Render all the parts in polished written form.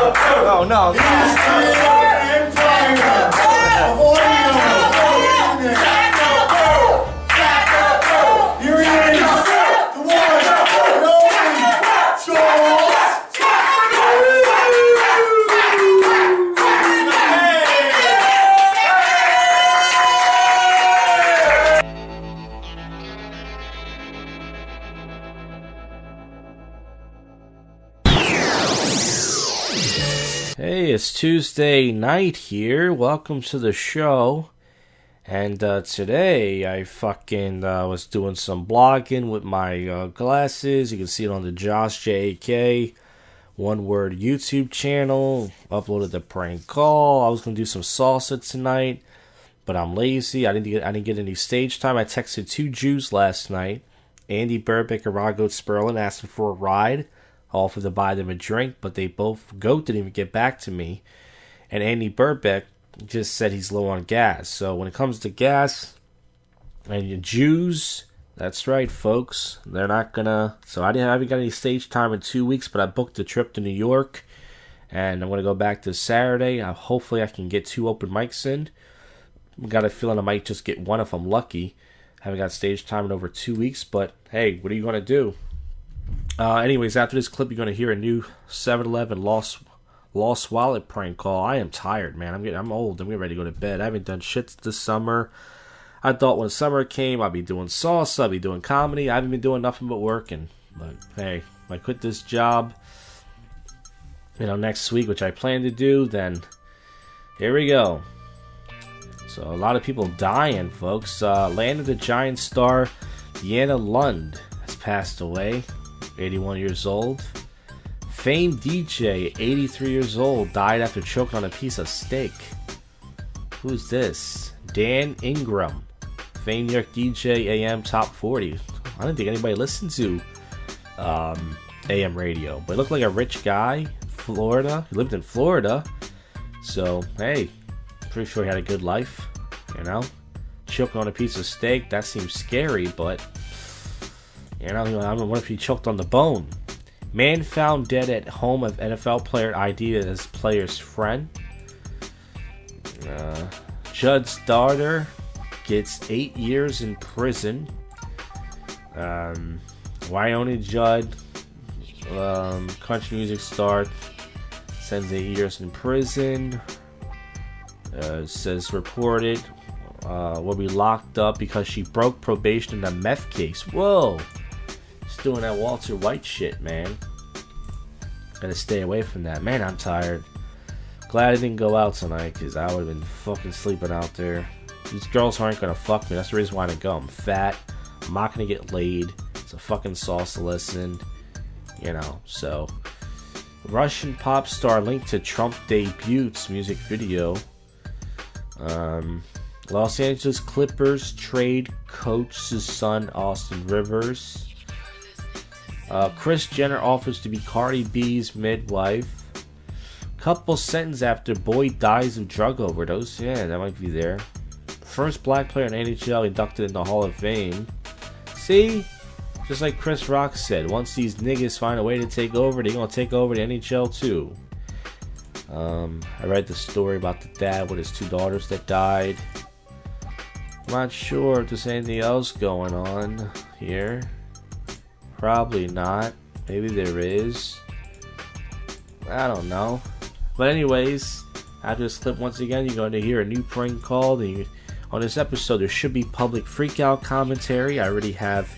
Oh, no. Hey, it's Tuesday night here. Welcome to the show. And today I was doing some blogging with my glasses. You can see it on the Josh JK one word YouTube channel. Uploaded the prank call. I was gonna do some salsa tonight, but I'm lazy. I didn't get any stage time. I texted two Jews last night, Andy Burbick and Rago Sperlin, asking for a ride. I offered to buy them a drink, but they both didn't even get back to me. And Andy Burbeck just said he's low on gas. So when it comes to gas and your Jews, that's right, folks. They're not gonna. So I haven't got any stage time in 2 weeks, but I booked a trip to New York, and I'm gonna go back this Saturday. Hopefully, I can get 2 open mics in. Got a feeling I might just get one if I'm lucky. Haven't got stage time in over 2 weeks, but hey, what are you gonna do? Anyways, after this clip, you're going to hear a new 7-Eleven lost wallet prank call. I am tired, man. I'm old. I'm getting ready to go to bed. I haven't done shit this summer. I thought when summer came, I'd be doing salsa, I'd be doing comedy. I haven't been doing nothing but working. But hey, if I quit this job, next week, which I plan to do, then here we go. So a lot of people dying, folks. Land of the Giant star Deanna Lund has passed away. 81 years old. Famed DJ, 83 years old, died after choking on a piece of steak. Who's this? Dan Ingram, famed New York DJ, AM Top 40. I didn't think anybody listened to AM radio, but he looked like a rich guy. Florida. He lived in Florida. So, hey, pretty sure he had a good life. Choking on a piece of steak, that seems scary, but I don't know what if he choked on the bone. Man found dead at home of NFL player ID as player's friend. Judd's daughter gets 8 years in prison. Wyoming Judd, country music star, sends 8 years in prison. Says reported will be locked up because she broke probation in a meth case. Whoa! Doing that Walter White shit, man. Gotta stay away from that. Man, I'm tired. Glad I didn't go out tonight, because I would have been fucking sleeping out there. These girls aren't gonna fuck me. That's the reason why I didn't go. I'm fat. I'm not gonna get laid. It's a fucking salsa lesson. So. Russian pop star linked to Trump debuts music video. Los Angeles Clippers trade coach's son Austin Rivers. Kris Jenner offers to be Cardi B's midwife. Couple sentenced after boy dies of drug overdose. Yeah, that might be there. First black player in NHL inducted in the Hall of Fame. See? Just like Chris Rock said, once these niggas find a way to take over, they're gonna take over the NHL too. I read the story about the dad with his 2 daughters that died. I'm not sure if there's anything else going on here. Probably not. Maybe there is. I don't know. But anyways, after this clip, once again, you're going to hear a new prank call. On this episode, there should be public freakout commentary. I already have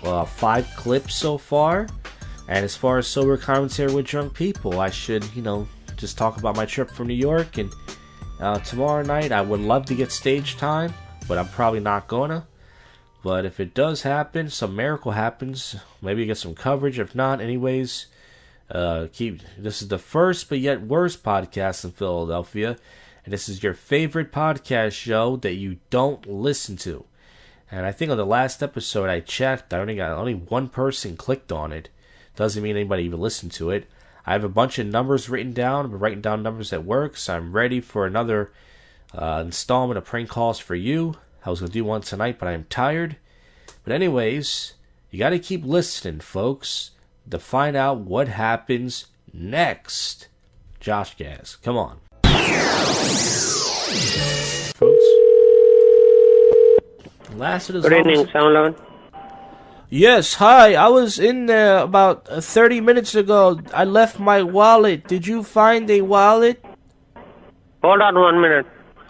5 clips so far. And as far as sober commentary with drunk people, I should, just talk about my trip from New York. And tomorrow night, I would love to get stage time, but I'm probably not gonna. But if it does happen, some miracle happens, maybe you get some coverage. If not, anyways, this is the first but yet worst podcast in Philadelphia, and this is your favorite podcast show that you don't listen to. And I think on the last episode I checked, only one person clicked on it. Doesn't mean anybody even listened to it. I have a bunch of numbers written down. I've been writing down numbers at work, so I'm ready for another installment of prank calls for you. I was going to do one tonight, but I'm tired. But anyways, you got to keep listening, folks, to find out what happens next. JoshCast. Come on. Folks. Lasted as Good evening, 7-Eleven. Yes, hi. I was in there about 30 minutes ago. I left my wallet. Did you find a wallet? Hold on 1 minute.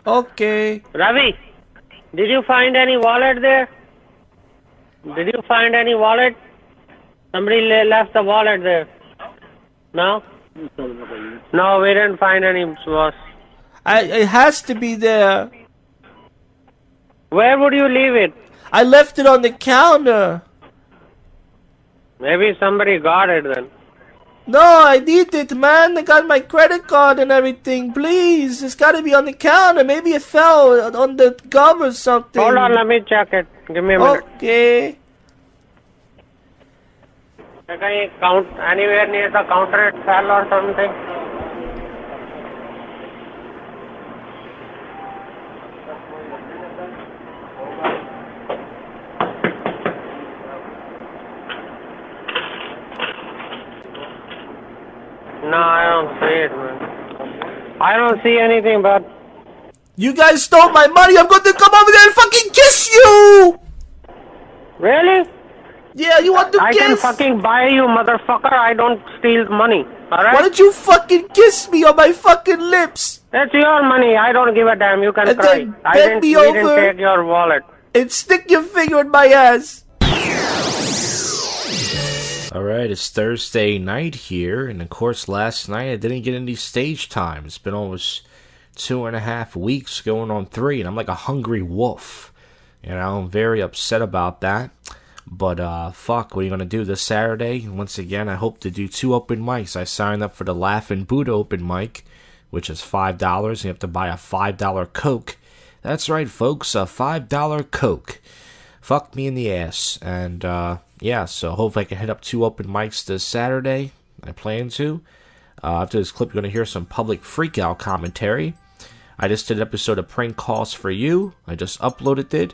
Okay. Ravi, did you find any wallet there? Did you find any wallet? Somebody left the wallet there. No? No, we didn't find any, boss. It has to be there. Where would you leave it? I left it on the counter. Maybe somebody got it then. No, I need it, man. I got my credit card and everything. Please, it's got to be on the counter. Maybe it fell on the gum or something. Hold on, let me check it. Give me a minute. Okay. Anywhere near the counter it fell or something? No, I don't see it, man. I don't see anything, but... You guys stole my money. I'm going to come over there and fucking kiss you! Really? Yeah, you want to I kiss? can fucking buy you, motherfucker. I don't steal money. Alright? Why don't you fucking kiss me on my fucking lips? That's your money. I don't give a damn. You can And cry. then We bend me didn't over. take your wallet. And stick your finger in my ass. Alright, it's Thursday night here, and of course last night I didn't get any stage time. It's been almost 2.5 weeks, going on 3, and I'm like a hungry wolf. You know, I'm very upset about that. But, fuck, what are you gonna do this Saturday? Once again, I hope to do 2 open mics. I signed up for the Laughin' Buddha open mic, which is $5. You have to buy a $5 Coke. That's right, folks, a $5 Coke. Fuck me in the ass. And, yeah, so hopefully I can hit up 2 open mics this Saturday. I plan to. After this clip, you're going to hear some public freakout commentary. I just did an episode of Prank Calls for You. I just uploaded it.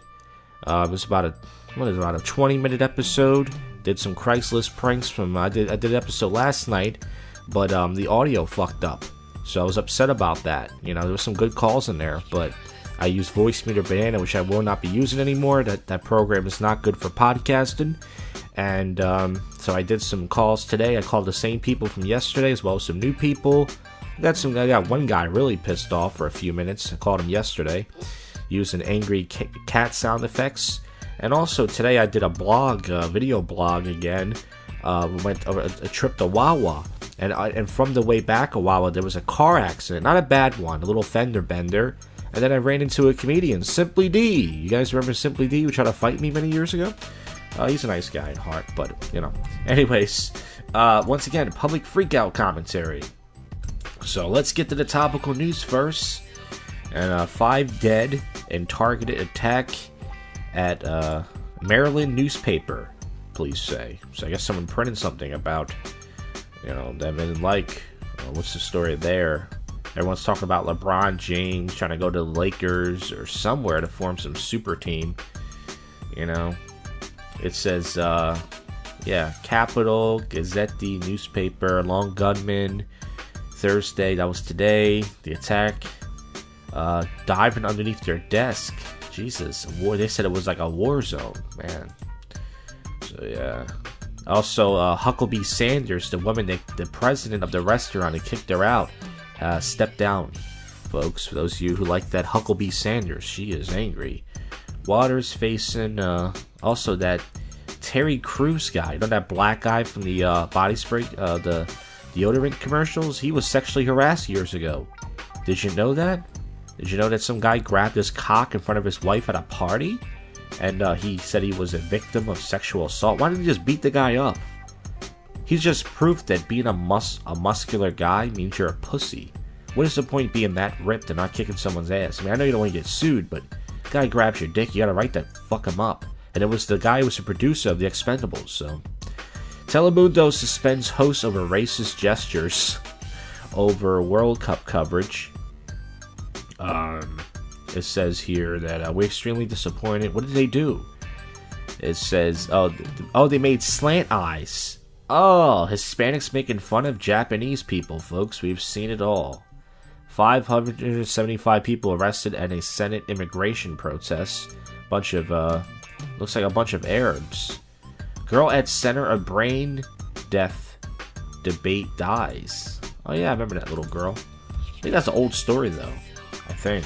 It was about a 20-minute episode. Did some Craigslist pranks from... I did an episode last night, but the audio fucked up. So I was upset about that. You know, there was some good calls in there, but... I use Voice Meter Banana, which I will not be using anymore. That program is not good for podcasting. And so I did some calls today. I called the same people from yesterday as well as some new people. I got one guy really pissed off for a few minutes. I called him yesterday using angry cat sound effects. And also today I did a blog, video blog again. We went over a trip to Wawa. And from the way back to Wawa, there was a car accident. Not a bad one, a little fender bender. And then I ran into a comedian, Simply D. You guys remember Simply D, who tried to fight me many years ago? He's a nice guy at heart, but, you know. Anyways, once again, public freakout commentary. So let's get to the topical news first. And 5 dead in targeted attack at Maryland newspaper, police say. So I guess someone printed something about, you know, them and like, what's the story there? Everyone's talking about LeBron James trying to go to the Lakers or somewhere to form some super team. You know, it says, yeah, Capital, Gazette newspaper, Long Gunman, Thursday, that was today, the attack, diving underneath their desk. Jesus, war. They said it was like a war zone, man. So, yeah. Also, Huckabee Sanders, the woman, the president of the restaurant that kicked her out, stepped down, folks. For those of you who like that Huckabee Sanders, she is angry. Waters facing also that Terry Crews guy. You know that black guy from the body spray, the deodorant commercials? He was sexually harassed years ago. Did you know that? Did you know that some guy grabbed his cock in front of his wife at a party? And he said he was a victim of sexual assault. Why didn't he just beat the guy up? He's just proof that being a muscular guy means you're a pussy. What is the point being that ripped and not kicking someone's ass? I mean, I know you don't want to get sued, but the guy grabs your dick, you gotta right to fuck him up. And it was the guy who was the producer of The Expendables, so... Telemundo suspends hosts over racist gestures over World Cup coverage. It says here that we're extremely disappointed. What did they do? It says, oh, they made slant eyes Oh, Hispanics making fun of Japanese people, folks. We've seen it all. 575 people arrested at a Senate immigration protest. Bunch of, looks like a bunch of Arabs. Girl at center of brain death debate dies. Oh yeah, I remember that little girl. I think that's an old story though. I think.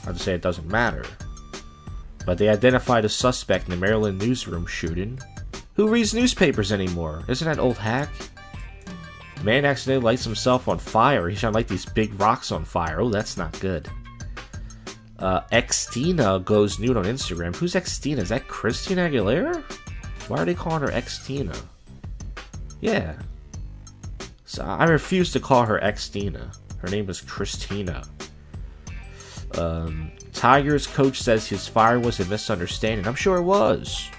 I'd say it doesn't matter. But they identified a suspect in the Maryland newsroom shooting. Who reads newspapers anymore? Isn't that old hack? Man accidentally lights himself on fire. He's trying to light these big rocks on fire. Oh, that's not good. Xtina goes nude on Instagram. Who's Xtina? Is that Christina Aguilera? Why are they calling her Xtina? Yeah. So I refuse to call her Xtina. Her name is Christina. Tigers coach says his fire was a misunderstanding. I'm sure it was.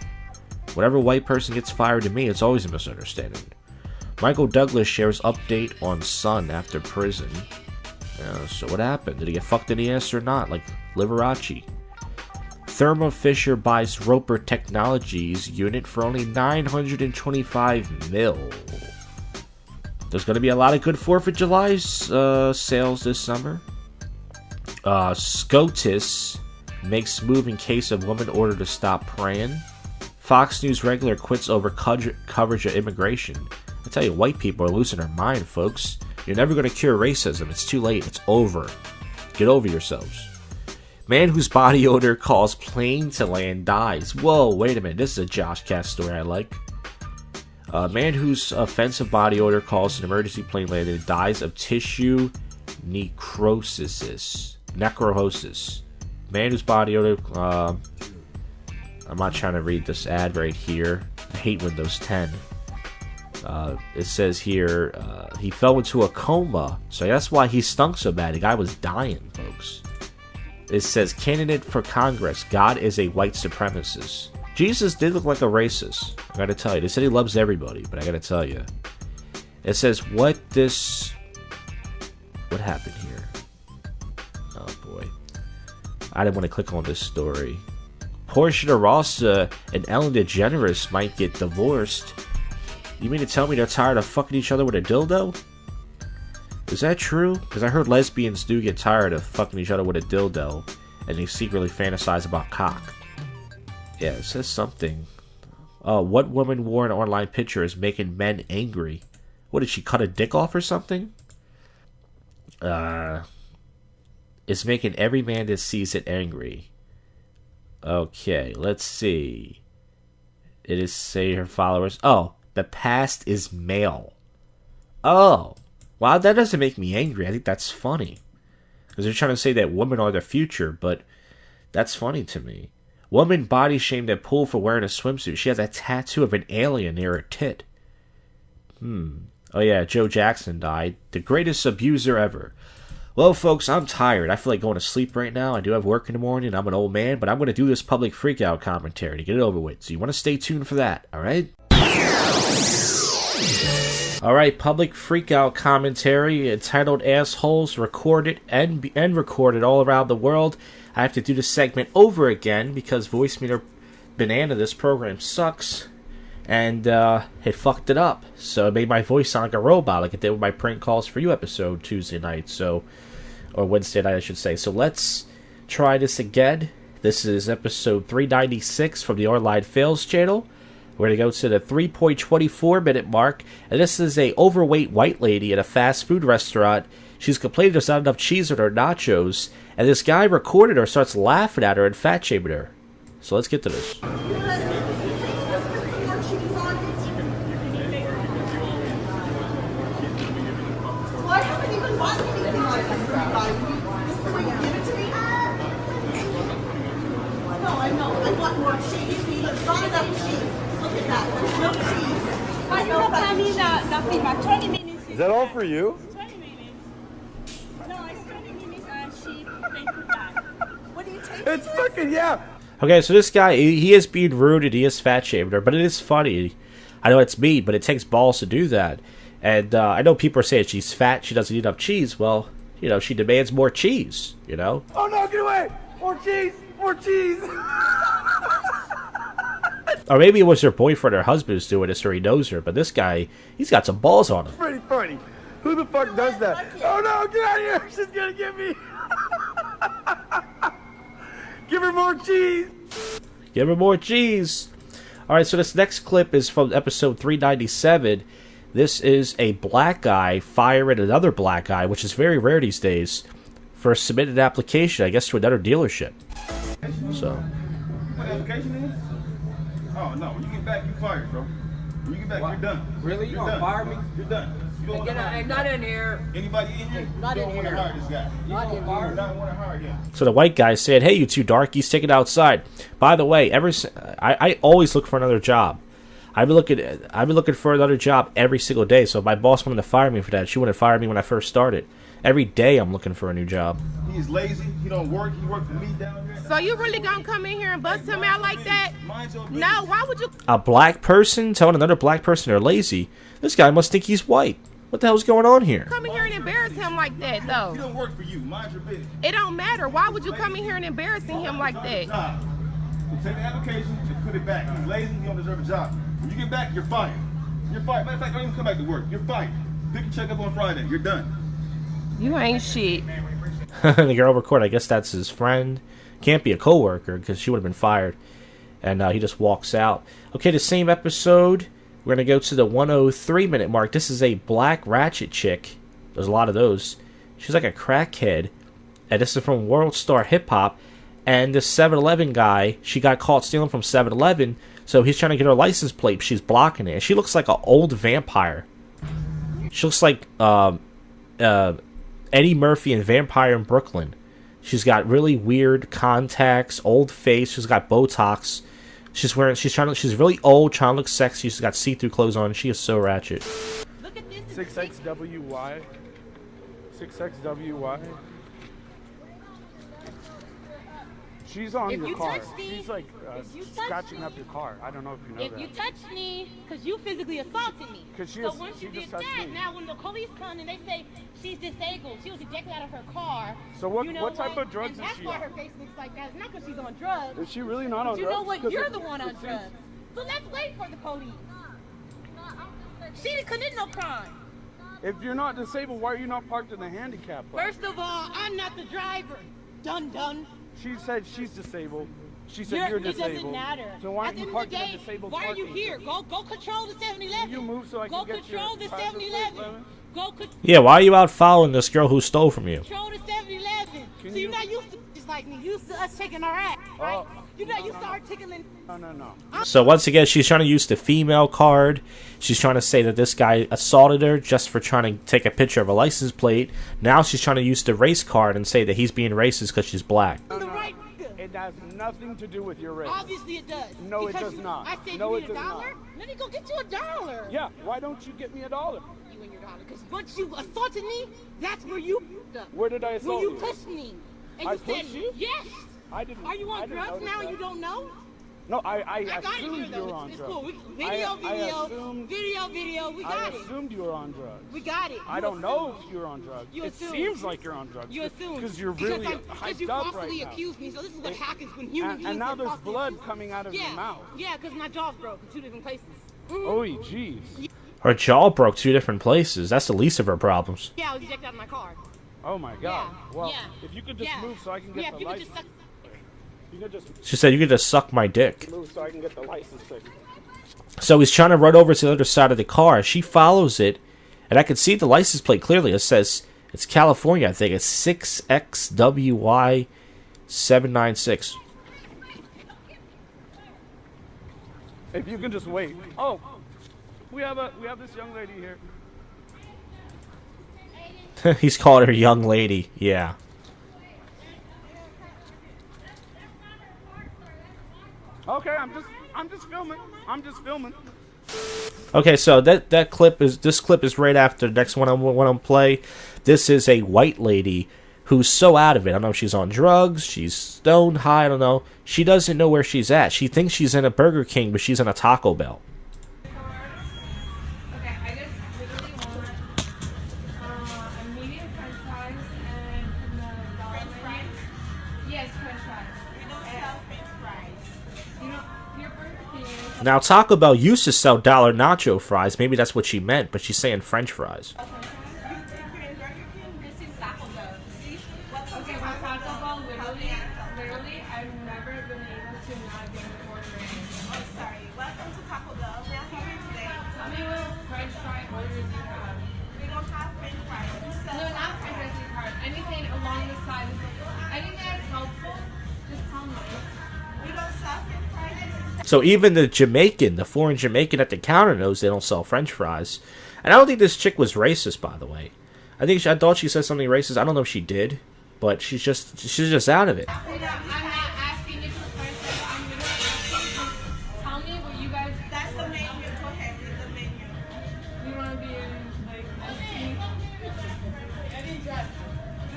Whenever a white person gets fired to me, it's always a misunderstanding. Michael Douglas shares update on son after prison. So what happened? Did he get fucked in the ass or not? Like Liberace. Thermo Fisher buys Roper Technologies unit for only $925 million. There's going to be a lot of good 4th of July sales this summer. SCOTUS makes move in case of woman ordered to stop praying. Fox News regular quits over coverage of immigration. I tell you, white people are losing their mind, folks. You're never going to cure racism. It's too late. It's over. Get over yourselves. Man whose body odor calls plane to land dies. Whoa, wait a minute. This is a JoshCast story I like. Man whose offensive body odor calls an emergency plane landed dies of tissue necrosis. Man whose body odor... I'm not trying to read this ad right here. I hate Windows 10. It says here, he fell into a coma. So that's why he stunk so bad. The guy was dying, folks. It says, candidate for Congress. God is a white supremacist. Jesus did look like a racist. I gotta tell you. They said he loves everybody, but I gotta tell you. It says, what happened here? Oh, boy. I didn't want to click on this story. Portia de Rosa and Ellen DeGeneres might get divorced. You mean to tell me they're tired of fucking each other with a dildo? Is that true? Because I heard lesbians do get tired of fucking each other with a dildo, and they secretly fantasize about cock. Yeah, it says something. What woman wore an online picture is making men angry? What, did she cut a dick off or something? It's making every man that sees it angry. Okay, let's see. It is say her followers. Oh, the past is male. Oh, wow, that doesn't make me angry. I think that's funny. Because they're trying to say that women are the future, but that's funny to me. Woman body shamed at pool for wearing a swimsuit. She has a tattoo of an alien near her tit. Oh yeah, Joe Jackson died. The greatest abuser ever. Well, folks, I'm tired. I feel like going to sleep right now. I do have work in the morning. I'm an old man, but I'm going to do this public freakout commentary to get it over with. So you want to stay tuned for that, alright? Alright, public freakout commentary entitled Assholes, recorded and recorded all around the world. I have to do this segment over again because Voice Meter Banana, this program, sucks. And it fucked it up. So it made my voice sound like a robot, like it did with my Prank Calls For You episode Tuesday night. Or Wednesday night, I should say. So let's try this again. This is episode 396 from the Online Fails channel. We're going to go to the 3.24 minute mark. And this is a overweight white lady at a fast food restaurant. She's complaining there's not enough cheese on her nachos. And this guy recorded her, starts laughing at her and fat shaming her. So let's get to this. Is that all for you? 20 minutes. No, it's 20 minutes and she paid for that. What do you take? It's fucking, yeah. Okay, so this guy, he is being rude and he is fat shaming her, but it is funny. I know it's mean, but it takes balls to do that. And I know people are saying she's fat, she doesn't eat enough cheese. Well, you know, she demands more cheese, you know? Oh no, get away! More cheese! More cheese! Or maybe it was her boyfriend or husband who's doing this, or he knows her. But this guy, he's got some balls on him. Pretty funny. Who the fuck does that? Oh no, get out of here! She's gonna get me! Give her more cheese! Give her more cheese! Alright, so this next clip is from episode 397. This is a black guy firing another black guy, which is very rare these days, for a submitted application, I guess, to another dealership. So. What application is? Oh no, when you get back, you fired, bro. When you get back, you're done. Really? You You're gonna done. fire me? You're done. You don't want to hire I'm not in here. anybody in here. Not you in don't want to here. hire this guy. You Not don't in want here. to hire him. So the white guy said, "Hey, you two darkies, take it outside." By the way, I always look for another job. I've been looking for another job every single day. So if my boss wanted to fire me for that, she wouldn't fire me when I first started. Every day I'm looking for a new job. He's lazy. He don't work. He worked for me down here. So you really gonna come in here and bust him out like that? Mind your business. No, why would you? A black person telling another black person they're lazy. This guy must think he's white. What the hell's going on here? Come in here and embarrass him like that, He though. don't work for you. Mind your business. It don't matter. Why would you come in here and embarrassing him like that? Job. You take the application and put it back. He's lazy. He don't deserve a job. When you get back, you're fired. You're fired. Matter of fact, don't even come back to work. You're fired. Pick your check up on Friday. You're done. You ain't shit. The girl recorded. I guess that's his friend. Can't be a coworker because she would have been fired. And he just walks out. Okay, the same episode. We're going to go to the 103-minute mark. This is a black ratchet chick. There's a lot of those. She's like a crackhead. And this is from World Star Hip Hop. And this 7-Eleven guy, she got caught stealing from 7-Eleven. So he's trying to get her license plate, but she's blocking it. And she looks like an old vampire. She looks like Eddie Murphy in Vampire in Brooklyn. She's got really weird contacts, old face. She's got Botox. She's really old, trying to look sexy. She's got see-through clothes on. She is so ratchet. Look at this. 6XWY. 6XWY. She's on If your you car. touch me- She's like if you touch scratching me- up your car. I don't know if you know If that. you touch me, because you physically assaulted me. 'Cause she so is- once she you just did touched that, me. now when the police come and they say she's disabled, she was ejected out of her car. So what- you know what type of drugs and is that's she why on? her face looks like that. It's not because she's on drugs. Is she really not on But you drugs? know what? 'Cause You're it- the one on it seems- drugs. So let's wait for the police. She didn't commit no crime. If you're not disabled, why are you not parked in the handicap lane? First of all, I'm not the driver. Dun dun. She said she's disabled. She said you're It disabled. doesn't matter. So why At aren't the you end parked of the in day, the disabled why are you parking? here? Go control the 7-Eleven. Can you move so I Go can get your control the license plate 7-Eleven. lemon? Go Yeah, why are you out following this girl who stole from you? control the 7-Eleven. Can So you're you- not used to just like me. Used to us shaking our ass, right? Oh. You're not used to articulating. No. So once again, she's trying to use the female card. She's trying to say that this guy assaulted her just for trying to take a picture of a license plate. Now she's trying to use the race card and say that he's being racist because she's black. The right. It has nothing to do with your race. Obviously it does. No, it Because does not. I said No, you it need a does dollar. not. Let me go get you a dollar. Yeah, why don't you get me $1? You and your dollar. Because once you assaulted me, that's where you. Where did I When assault you you? pushed me. And I you said pushed you? yes. I didn't. Are you I on didn't drugs notice now? that. You don't know? No, I I got it assumed here you though. were on It's drugs. cool. I assumed- Video. We I got it. assumed you were on drugs. We got it. I You don't know assumed. if you're on drugs. You It assumed. seems like you're on drugs. You assume. Because you're really Because hyped you up falsely right now. accused me. So this is what happens when human beings And now get there's falsely blood accused. coming out of your mouth. Yeah, because my jaw's broke in 2 different places. Oh, jeez. Her jaw broke 2 different places. That's the least of her problems. Yeah, I was ejected out of my car. Oh my God. Yeah, Well, yeah, if you could just yeah. move so I can get Yeah, the if you could license. just You could just She said, "You could just suck my dick." move so I can get the license plate. So he's trying to run over to the other side of the car. She follows it, and I can see the license plate clearly. It says it's California. I think it's 6XWY796. If you can just wait. Oh, we have this young lady here. He's called her young lady. Yeah. Okay, I'm just filming. I'm just filming. Okay, so this clip is right after the next one I'm play. This is a white lady who's so out of it. I don't know if she's on drugs, she's stoned, high, I don't know. She doesn't know where she's at. She thinks she's in a Burger King, but she's in a Taco Bell. Okay, I just literally want a medium french fries and the dollar fries. Yes, french fries. We don't sell french fries. You know, your Burger King Now, Taco Bell used to sell dollar nacho fries. Maybe that's what she meant, but she's saying French fries. This is Taco Bell. See? Okay, with Taco Bell, literally, I've never been able to not get an order in. Oh, sorry. Welcome to Taco Bell. May I help you today? Tell me what French fry orders you have. We don't have French fries. We sell No, not French dressing card. Anything along the side. Anything that's helpful, just tell me. We don't sell French fries. So even the Jamaican, the foreign Jamaican at the counter knows they don't sell French fries. And I don't think this chick was racist, by the way. I thought she said something racist. I don't know if she did, but she's just out of it. I'm not asking you for French fries. I'm literally asking you. Tell me what you guys. That's the menu. Go ahead. Read the menu. You want to be in, like,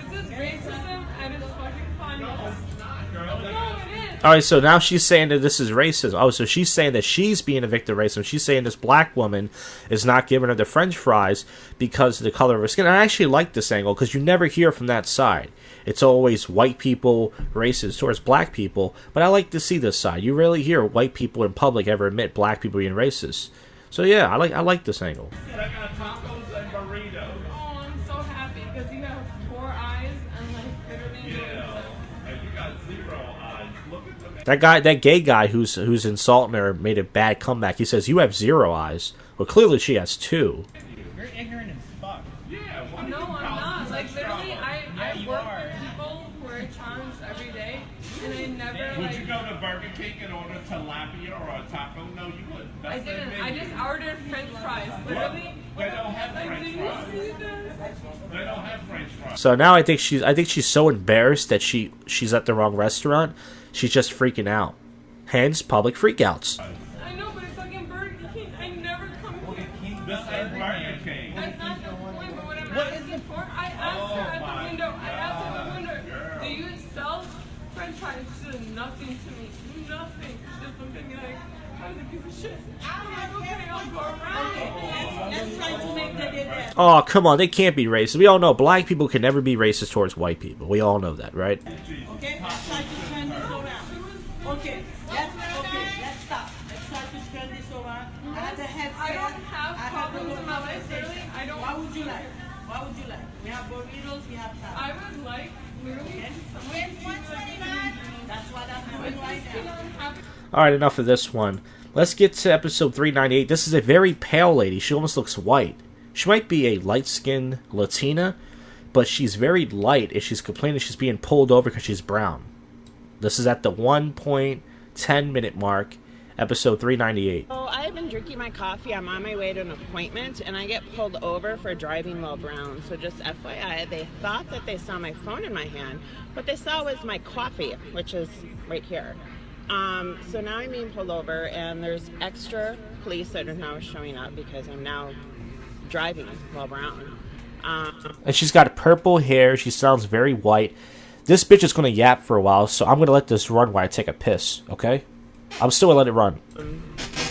this is racism and it's fucking fun. No, it is. All right, so now she's saying that this is racism. Oh, so she's saying that she's being a victim of racism. She's saying this black woman is not giving her the French fries because of the color of her skin. And I actually like this angle because you never hear from that side. It's always white people racist towards black people. But I like to see this side. You rarely hear white people in public ever admit black people being racist. So yeah, I like this angle. I got tacos and burritos. Oh, I'm so happy because you have 4 eyes and like literally. Yeah. And you got 0 eyes. Look at them. That gay guy who's insulting her made a bad comeback. He says, "You have 0 eyes." Well, clearly she has 2. You're ignorant as fuck. Yeah, why No, I'm not. Like literally, I you work are. with people who are challenged every day, and I never Would you like. go to Burger King and order tilapia or a taco? No, you wouldn't. I That's their didn't. menu. I just ordered French fries. Literally. They don't have Like, French did you fries. see this? They don't have French fries. So now I think she's so embarrassed that she's at the wrong restaurant. She's just freaking out. Hence, public freakouts. I know, but it's fucking Burger King. I never come here. This is Burger King. That's not the point, but what I'm asking for, I asked her at the window. I asked her at the window, do you sell French fries? She said nothing to me. Nothing. She just looked at me like, I was a piece of shit. I'm like, okay, I'll go around. Let's try to make the day there. Oh, come on, they can't be racist. We all know black people can never be racist towards white people. We all know that, right? Okay, let's try to turn this around. Okay, let's stop. Let's try to turn this around. I have the headset. I don't have I have problems the in my life, literally. I don't. What would you like? What would you like? We have burritos, we have tacos. I would like, literally, Where's 129? That's what I'm doing right now. All right, enough of this one. Let's get to episode 398. This is a very pale lady. She almost looks white. She might be a light-skinned Latina, but she's very light, and she's complaining she's being pulled over because she's brown. This is at the 1.10-minute mark, episode 398. Oh, I've been drinking my coffee. I'm on my way to an appointment, and I get pulled over for driving while brown. So just FYI, they thought that they saw my phone in my hand. What they saw was my coffee, which is right here. So now I'm being pulled over, and there's extra police that are now showing up because I'm now driving while brown. And she's got purple hair. She sounds very white. This bitch is going to yap for a while, so I'm going to let this run while I take a piss, okay? I'm still going to let it run.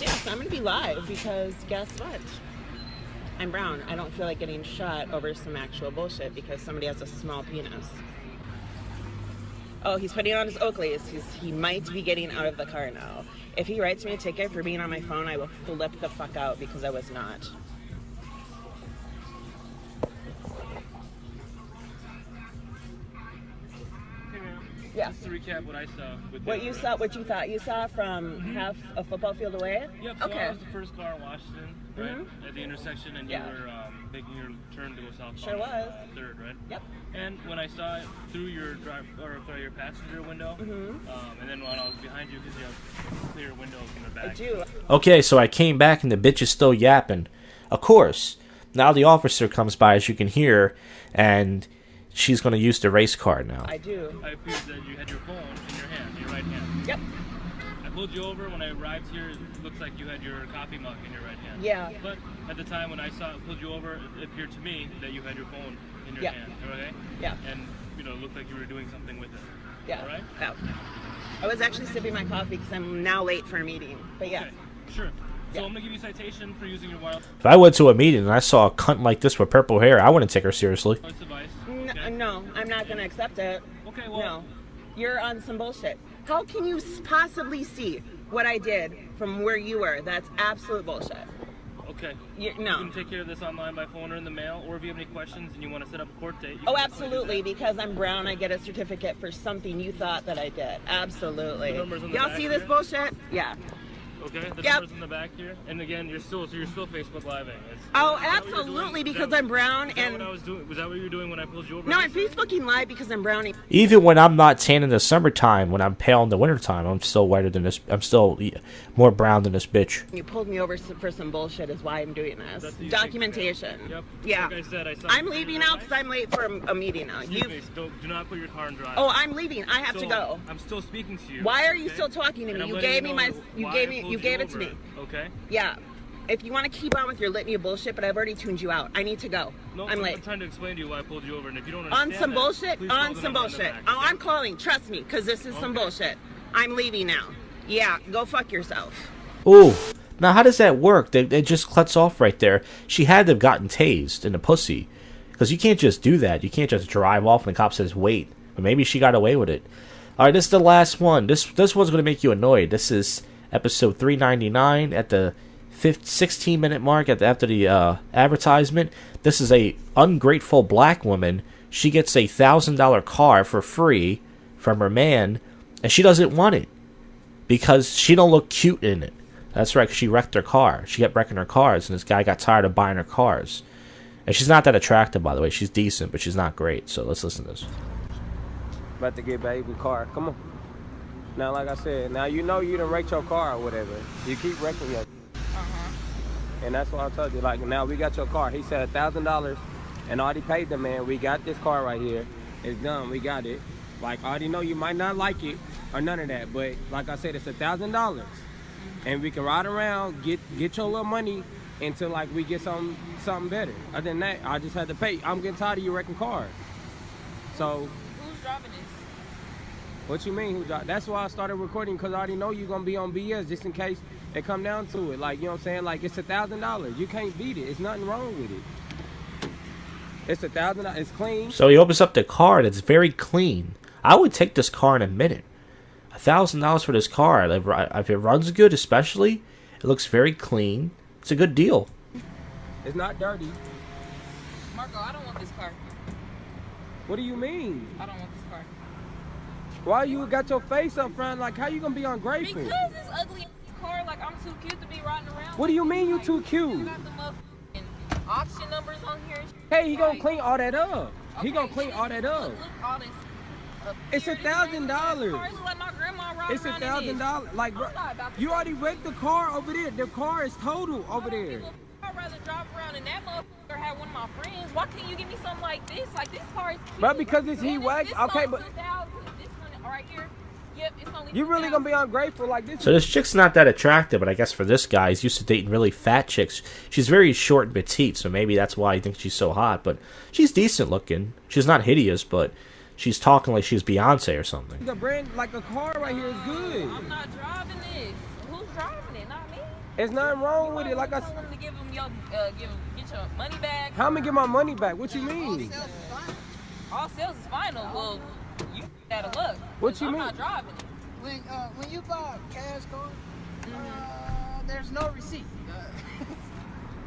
Yes, I'm going to be live because guess what? I'm brown. I don't feel like getting shot over some actual bullshit because somebody has a small penis. Oh, he's putting on his Oakleys. He might be getting out of the car now. If he writes me a ticket for being on my phone, I will flip the fuck out because I was not. Yeah. Just to recap what I saw. With What you saw, what you thought you saw from half a football field away? Yep, so Okay. I was the first car in Washington, right, at the intersection, and Yeah. you were making your turn to go southbound. Sure was. Third, right? Yep. And when I saw it through your your passenger window, and then when I was behind you, because you have clear windows in the back. I do. Okay, so I came back and the bitch is still yapping. Of course. Now the officer comes by, as you can hear, and she's going to use the race card now. I do. I appeared that you had your phone in your hand, your right hand. Yep. I pulled you over. When I arrived here, it looked like you had your coffee mug in your right hand. Yeah. But at the time when I pulled you over, it appeared to me that you had your phone in your Yeah. hand. Okay? Yeah. And it looked like you were doing something with it. Yeah. All right? Yeah. I was actually sipping my coffee because I'm now late for a meeting. But yeah. Okay. Sure. So Yeah. I'm gonna give you a citation for using your wireless If I went to a meeting and I saw a cunt like this with purple hair, I wouldn't take her seriously. device. No, I'm not going to accept it. Okay, well, No. You're on some bullshit. How can you possibly see what I did from where you were. That's absolute bullshit. Okay. No. You can take care of this online by phone or in the mail, or if you have any questions and you want to set up a court date. Oh, absolutely. Because I'm brown, I get a certificate for something you thought that I did. Absolutely. Y'all see this bullshit? Yeah. Okay. The numbers in the back here, and again, you're still Facebook Living. Oh, absolutely, because I'm brown. Is that what I was doing? Was that what you were doing when I pulled you over? No, I'm Facebooking Live because I'm brownie. Even when I'm not tan in the summertime, when I'm pale in the wintertime, I'm still whiter than this. I'm still more brown than this bitch. You pulled me over for some bullshit is why I'm doing this. Documentation. Yep. Yeah. Like I said, I'm leaving now because I'm late for a meeting now. Do not put your car in drive. Oh, I'm leaving. I have to go. I'm still speaking to you. Why are you still talking to me? You gave me my. You gave it to me. Okay. Yeah. If you want to keep on with your litany of bullshit, but I've already tuned you out. I need to go. No, I'm late. I'm trying to explain to you why I pulled you over, and if you don't understand on some bullshit. On some bullshit. Oh, I'm calling. Trust me, because this is some bullshit. I'm leaving now. Yeah, go fuck yourself. Ooh. Now, how does that work? It just cuts off right there. She had to have gotten tased in the pussy. Because you can't just do that. You can't just drive off and the cop says, wait. But maybe she got away with it. Alright, this is the last one. This one's going to make you annoyed. This is episode 399 at the 16-minute mark after the advertisement. This is a ungrateful black woman. She gets a $1,000 car for free from her man, and she doesn't want it because she don't look cute in it. That's right, 'cause she wrecked her car. She kept wrecking her cars, and this guy got tired of buying her cars. And she's not that attractive, by the way. She's decent, but she's not great. So let's listen to this. About to get baby car. Come on. Now, like I said, now you know you done wrecked your car or whatever. You keep wrecking your. And that's what I told you. Like, now we got your car. He said $1,000, and I already paid the man. We got this car right here. It's done. We got it. Like, I already know you might not like it or none of that, but like I said, it's $1,000, and we can ride around, get your little money until like we get something better. Other than that, I just had to pay. I'm getting tired of you wrecking cars. So. Who's driving this? What you mean, that's why I started recording, because I already know you're going to be on BS just in case it come down to it. Like, you know what I'm saying? Like, it's $1,000. You can't beat it. It's nothing wrong with it. It's $1,000. It's clean. So he opens up the car, and it's very clean. I would take this car in a minute. $1,000 for this car. If it runs good, especially, it looks very clean. It's a good deal. It's not dirty. Marco, I don't want this car. What do you mean? I don't want this car. Why you got your face up front? Like, how you gonna be ungrateful? Because this ugly car, like, I'm too cute to be riding around. What do you mean you too cute? You got the motherfucking auction numbers on here. Hey, he gonna clean all that up. Okay, he gonna clean all that up. Look all this. It's $1,000. Like my grandma rode it's $1,000. Like, bro, you already wrecked the car over there. The car is total over there. I'd rather drive around in that motherfucker have one of my friends. Why can't you give me something like this? Like, this car is cute. But because it's heat wax, okay, but this one right here. Yep, it's only you really gonna be ungrateful like this? So this chick's not that attractive, but I guess for this guy, he's used to dating really fat chicks. She's very short and petite, so maybe that's why he thinks she's so hot. But she's decent looking. She's not hideous, but she's talking like she's Beyonce or something. The brand, like a car right here, is good. I'm not driving this. Who's driving it? Not me. There's nothing wrong with it. Like I said, to give him your, get your money back. How am I get my money back? What you mean? All sales is final. Well, you out of luck. What you mean? I'm not driving it. When you buy a cash car, there's no receipt.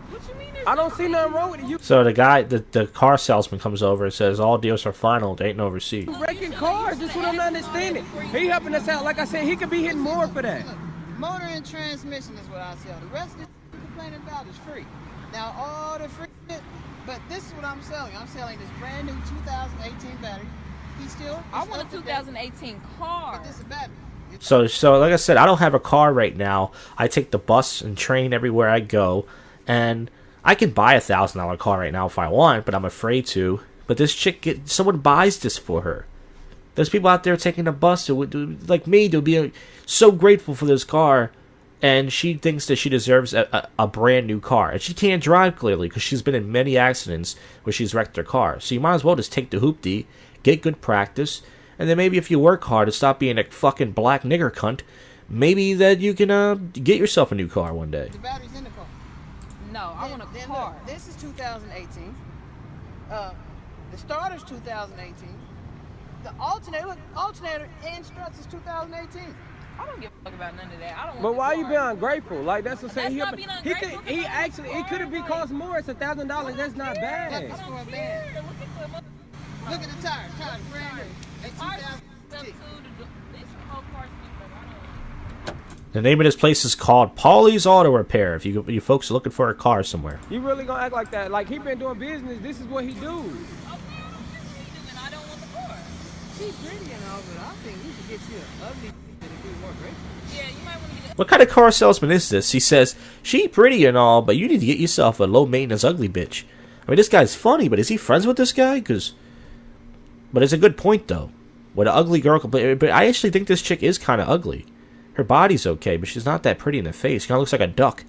What you mean? I don't see nothing wrong with it. So the guy, the car salesman comes over and says, all deals are final, there ain't no receipt. Wrecking cars, that's what I'm not understanding. He helping us out. Like I said, he could be hitting more for that. Motor and transmission is what I sell. The rest of it you're complaining about is free. Now, all the free shit, but this is what I'm selling. I'm selling this brand new 2018 battery. I want a 2018 car. But this is a battery. So like I said, I don't have a car right now. I take the bus and train everywhere I go. And I can buy a $1,000 car right now if I want, but I'm afraid to. But this chick, someone buys this for her. There's people out there taking a bus who would, like me, to be so grateful for this car, and she thinks that she deserves a brand new car. And she can't drive, clearly, because she's been in many accidents where she's wrecked her car. So you might as well just take the hoopty, get good practice, and then maybe if you work hard and stop being a fucking black nigger cunt, maybe that you can get yourself a new car one day. The battery's in the car. No, I want a car. Look, this is 2018. The starter's 2018. The alternator and struts is 2018. I don't give a fuck about none of that. I don't. But want why this you car. being ungrateful? Like that's what I'm saying. That's not being ungrateful. He actually it could have been cost more. It's $1,000. That's not bad. That's for a man. Look at the tires. Tires brand new. They 2000. The name of this place is called Paulie's Auto Repair. If you folks are looking for a car somewhere. You really gonna act like that? Like he been doing business. This is what he do. She's pretty and all, but I think we should get you an ugly to be more grateful. Yeah, you might want to get. What kind of car salesman is this? He says, she pretty and all, but you need to get yourself a low-maintenance ugly bitch. I mean, this guy's funny, but is he friends with this guy? But it's a good point, though. What an ugly girl can play. But I actually think this chick is kind of ugly. Her body's okay, but she's not that pretty in the face. She kind of looks like a duck.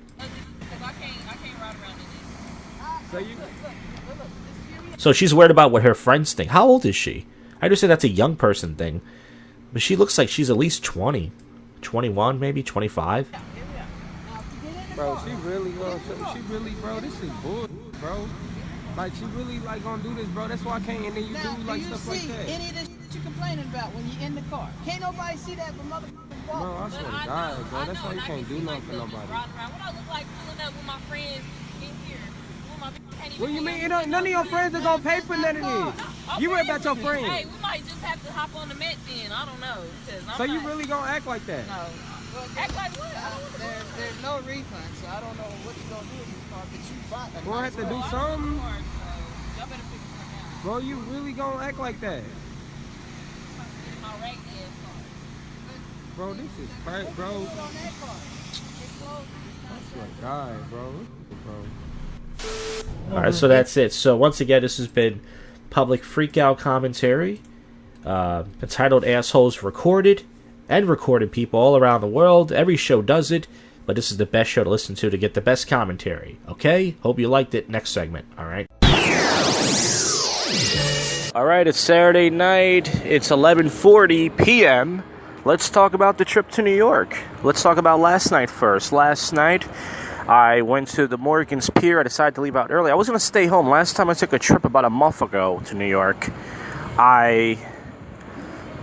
So she's worried about what her friends think. How old is she? I just say that's a young person thing. But she looks like she's at least 20. 21, maybe? 25? Bro, she really, bro, this is bull, bro. Like, she really, like, gonna do this, bro. That's why I can't, and then you Now, do, like, stuff like that. Do you see any of this shit you're complaining about when you're in the car? Can't nobody see that but motherfucking walk. Bro, I swear to God, bro. That's why you can't do nothing for nobody. What I look like pulling up with my friends in here. What do you mean? None of your friends are gonna pay for none of this. You worry about your friends. Hey, we might just have to hop on the Met then. I don't know. So you really gonna act like that? No. Act like what? I don't want to There's no refund, so I don't know what you're gonna do with this car, but you bought a We'll nice have to do car. something. Y'all better figure something out. Bro, you really gonna act like that? My right ass car. Bro, this is crazy, bro. I swear to God, bro. Alright, so that's it. So once again, this has been Public Freakout Commentary. Entitled Assholes Recorded. And recorded people all around the world. Every show does it. But this is the best show to listen to get the best commentary. Okay? Hope you liked it. Next segment. Alright. Alright, it's Saturday night. It's 11:40 p.m. Let's talk about the trip to New York. Let's talk about last night first. Last night, I went to the Morgan's Pier. I decided to leave out early. I was going to stay home. Last time I took a trip about a month ago to New York, I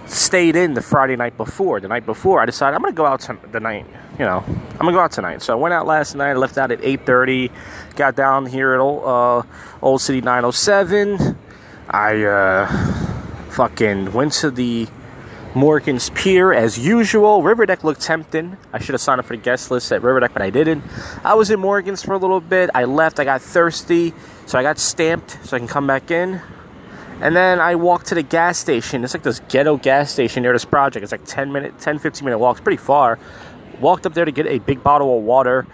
stayed in the Friday night before. The night before, I decided I'm going to go out the night. You know, I'm going to go out tonight. So I went out last night. I left out at 8:30. Got down here at Old City 907. I fucking went to the Morgan's Pier as usual. Riverdeck looked tempting. I should have signed up for the guest list at Riverdeck, but I didn't. I was in Morgan's for a little bit. I left. I got thirsty, so I got stamped so I can come back in. And then I walked to the gas station. It's like this ghetto gas station near this project. It's like 10-15 minute walk. It's pretty far. Walked up there to get a big bottle of water.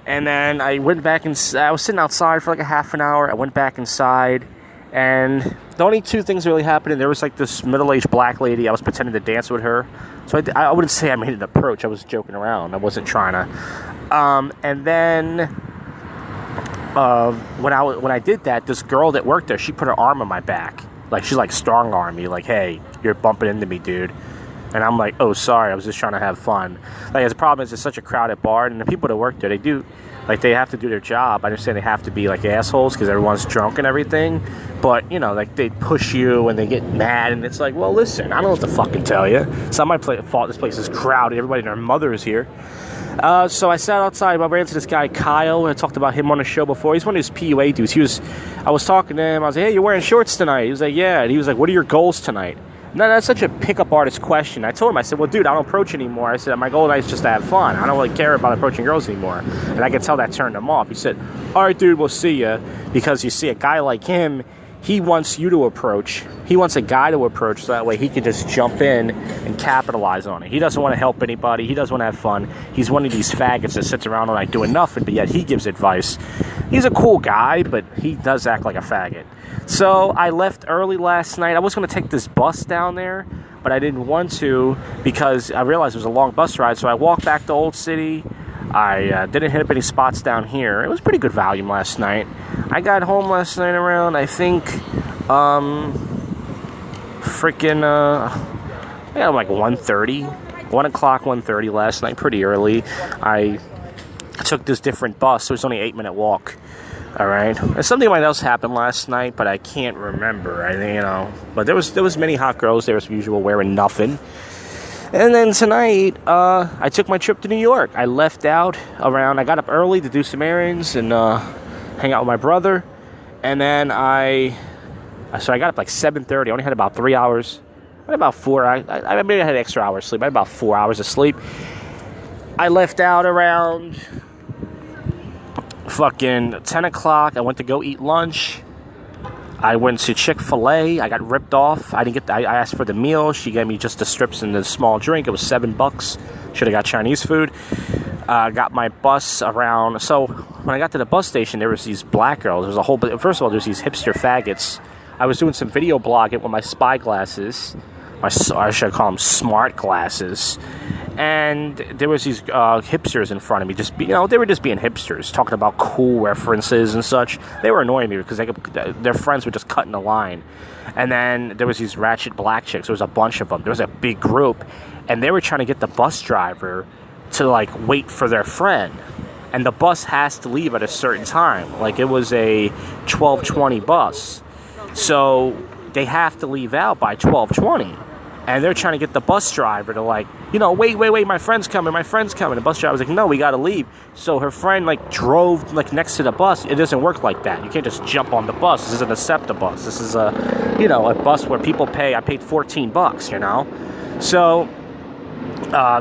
And then I went back inside. I was sitting outside for like a half an hour. I went back inside. And the only two things really happening, there was like this middle-aged black lady. I was pretending to dance with her. So I wouldn't say I made an approach. I was joking around. I wasn't trying to. And then when I did that, this girl that worked there, she put her arm on my back. Like, she like strong-armed me. Like, hey, you're bumping into me, dude. And I'm like, oh, sorry. I was just trying to have fun. Like, the problem is it's such a crowded bar. And the people that work there, they have to do their job. I understand they have to be like assholes because everyone's drunk and everything. But, you know, like they push you and they get mad. And it's like, well, listen, I don't know what to fucking tell you. It's not my fault this place is crowded. Everybody and their mother is here. So I sat outside. I ran into this guy, Kyle. I talked about him on the show before. He's one of these PUA dudes. I was talking to him. I was like, hey, you're wearing shorts tonight. He was like, yeah. And he was like, what are your goals tonight? No, that's such a pickup artist question. I told him, I said, well, dude, I don't approach anymore. I said, my goal tonight is just to have fun. I don't really care about approaching girls anymore. And I could tell that turned him off. He said, all right, dude, we'll see ya. Because you see, a guy like him, he wants you to approach. He wants a guy to approach so that way he can just jump in and capitalize on it. He doesn't want to help anybody. He doesn't want to have fun. He's one of these faggots that sits around all night doing nothing, but yet he gives advice. He's a cool guy, but he does act like a faggot. So I left early last night. I was going to take this bus down there, but I didn't want to because I realized it was a long bus ride. So I walked back to Old City. I didn't hit up any spots down here. It was pretty good volume last night. I got home last night around, I think, I got like 1:30. 1 o'clock, 1:30 last night, pretty early. I took this different bus, so it was only an 8-minute walk. All right. And something else happened last night, but I can't remember. But there was many hot girls there as usual wearing nothing. And then tonight, I took my trip to New York. I left out around, I got up early to do some errands and hang out with my brother. And then I got up like 7:30. I only had about 3 hours. I had about 4. I maybe I had extra hours of sleep. I had about 4 hours of sleep. I left out around fucking 10 o'clock. I went to go eat lunch. I went to Chick-fil-A. I got ripped off. I asked for the meal. She gave me just the strips and the small drink. It was $7. Should have got Chinese food. Got my bus around. So when I got to the bus station, there was these black girls. There was a whole. First of all, there's these hipster faggots. I was doing some video blogging with my spy glasses. I should call them smart glasses. And there was these hipsters in front of me. They were just being hipsters, talking about cool references and such. They were annoying me because their friends were just cutting the line. And then there was these ratchet black chicks. There was a bunch of them. There was a big group, and they were trying to get the bus driver to like wait for their friend. And the bus has to leave at a certain time. Like it was a 12:20 bus, so they have to leave out by 12:20. And they're trying to get the bus driver to wait, my friend's coming. The bus driver was like, no, we got to leave. So her friend drove next to the bus. It doesn't work like that. You can't just jump on the bus. This isn't a SEPTA bus. This is a bus where people pay. I paid $14, So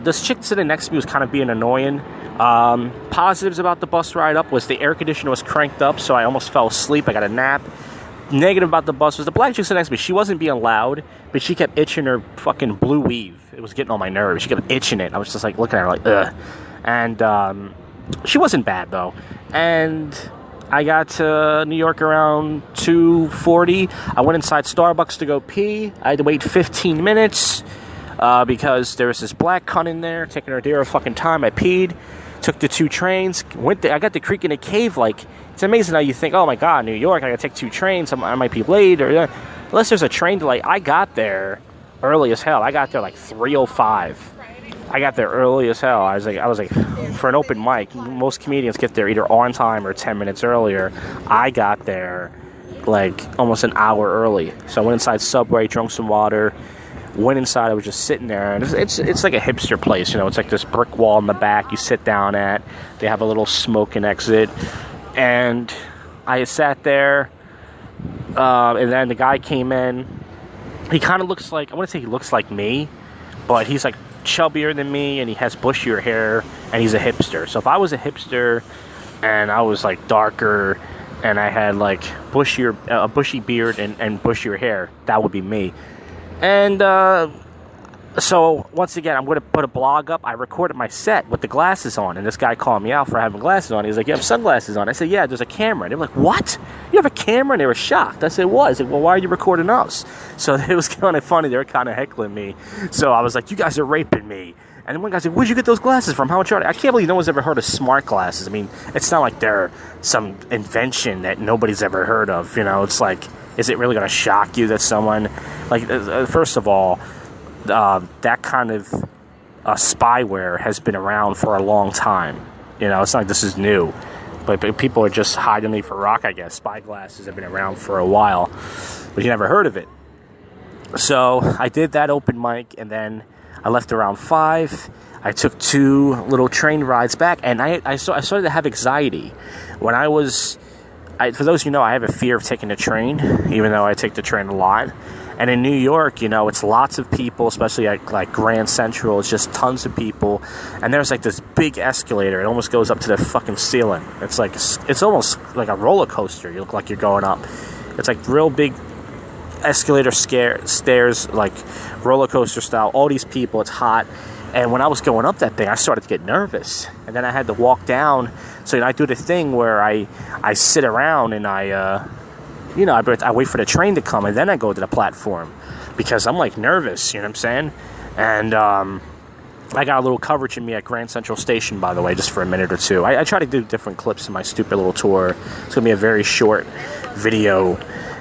this chick sitting next to me was kind of being annoying. Positives about the bus ride up was the air conditioner was cranked up, so I almost fell asleep. I got a nap. Negative about the bus was the black chick sitting next to me. She wasn't being loud, but she kept itching her fucking blue weave. It was getting on my nerves. She kept itching it. I was just looking at her ugh. And she wasn't bad though. And I got to New York around 2:40. I went inside Starbucks to go pee. I had to wait 15 minutes because there was this black cunt in there taking her dear fucking time. I peed. Took the 2 trains. Went there. I got the Creek in a Cave. It's amazing how you think, oh my god, New York, I gotta take 2 trains. I might be late. Or unless there's a train delay. I got there early as hell. I got there 3:05. I got there early as hell. I was like, for an open mic, most comedians get there either on time or 10 minutes earlier. I got there almost an hour early. So I went inside Subway, drank some water. Went inside, I was just sitting there, and it's like a hipster place, it's like this brick wall in the back you sit down at. They have a little smoking exit, and I sat there, and then the guy came in. He kind of looks like, I want to say he looks like me, but he's chubbier than me, and he has bushier hair, and he's a hipster. So if I was a hipster, and I was darker, and I had a bushy beard and bushier hair, that would be me. And so once again, I'm going to put a blog up. I recorded my set with the glasses on, and this guy called me out for having glasses on. He's like, you have sunglasses on? I said, yeah, there's a camera. And they were like, what? You have a camera? And they were shocked. I said, what? I said, well, why are you recording us? So it was kind of funny. They were kind of heckling me. So I was like, you guys are raping me. And then one guy said, where'd you get those glasses from? How much are they? I can't believe no one's ever heard of smart glasses. I mean, it's not like they're some invention that nobody's ever heard of. It's like, is it really going to shock you that someone, first of all, that kind of spyware has been around for a long time. It's not like this is new. But people are just hiding me for rock, I guess. Spy glasses have been around for a while, but you never heard of it. So I did that open mic, and then I left around 5. I took 2 little train rides back, and I started to have anxiety. When for those of you know, I have a fear of taking the train, even though I take the train a lot. And in New York, it's lots of people, especially at Grand Central. It's just tons of people. And there's this big escalator. It almost goes up to the fucking ceiling. It's almost like a roller coaster. You look like you're going up. It's real big escalator stairs, roller coaster style. All these people, it's hot. And when I was going up that thing, I started to get nervous. And then I had to walk down. So I do the thing where I sit around and I wait for the train to come, and then I go to the platform because I'm nervous, you know what I'm saying? And I got a little coverage in me at Grand Central Station, by the way, just for a minute or two. I try to do different clips in my stupid little tour. It's going to be a very short video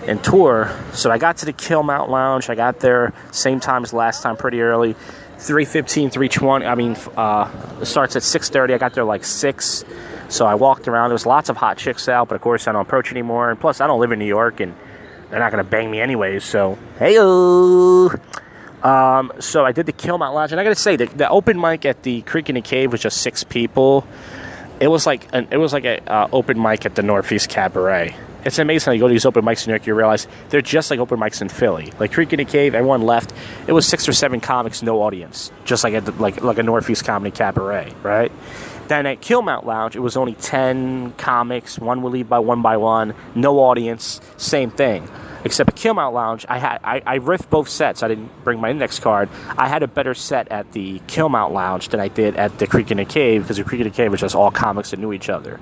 and tour. So I got to the Kill Mount Lounge. I got there same time as last time, pretty early. 3:15, 3:20. It starts at 6:30. I got there 6. So I walked around. There was lots of hot chicks out, but of course I don't approach anymore. And plus, I don't live in New York, and they're not going to bang me anyways. So, hey-o! So I did the Kill Mount Lounge, and I gotta say, the open mic at the Creek in the Cave was just 6 people. It was like a open mic at the Northeast Cabaret. It's amazing how you go to these open mics in New York, you realize they're just like open mics in Philly. Like Creek in the Cave, everyone left. It was 6 or 7 comics, no audience, just like at like a Northeast Comedy Cabaret, right? Then at Kill Mount Lounge, it was only 10 comics. One would leave by one, no audience, same thing. Except at Kill Mount Lounge, I riffed both sets. I didn't bring my index card. I had a better set at the Kill Mount Lounge than I did at the Creek in the Cave, because the Creek in the Cave was just all comics that knew each other.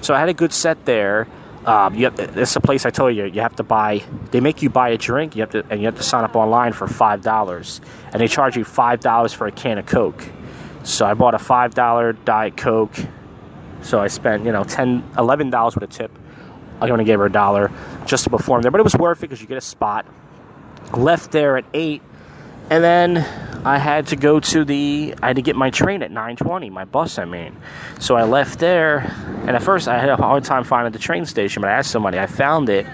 So I had a good set there. It's a place I told you have to buy. They make you buy a drink. You have to sign up online for $5, and they charge you $5 for a can of Coke. So I bought a $5 Diet Coke. So I spent $11 with a tip. I only gave her $1 just to perform there, but it was worth it because you get a spot. Left there at 8, and then I had to get my train at 9:20, my bus, I mean. So I left there, and at first I had a hard time finding the train station, but I asked somebody, I found it,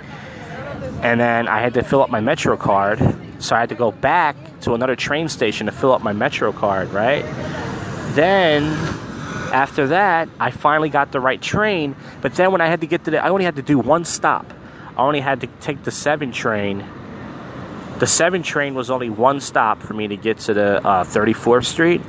and then I had to fill up my Metro card, so I had to go back to another train station to fill up my Metro card, right? Then, after that, I finally got the right train, but then when I had to get I only had to do one stop. I only had to take the 7 train. The 7 train was only one stop for me to get to the 34th Street,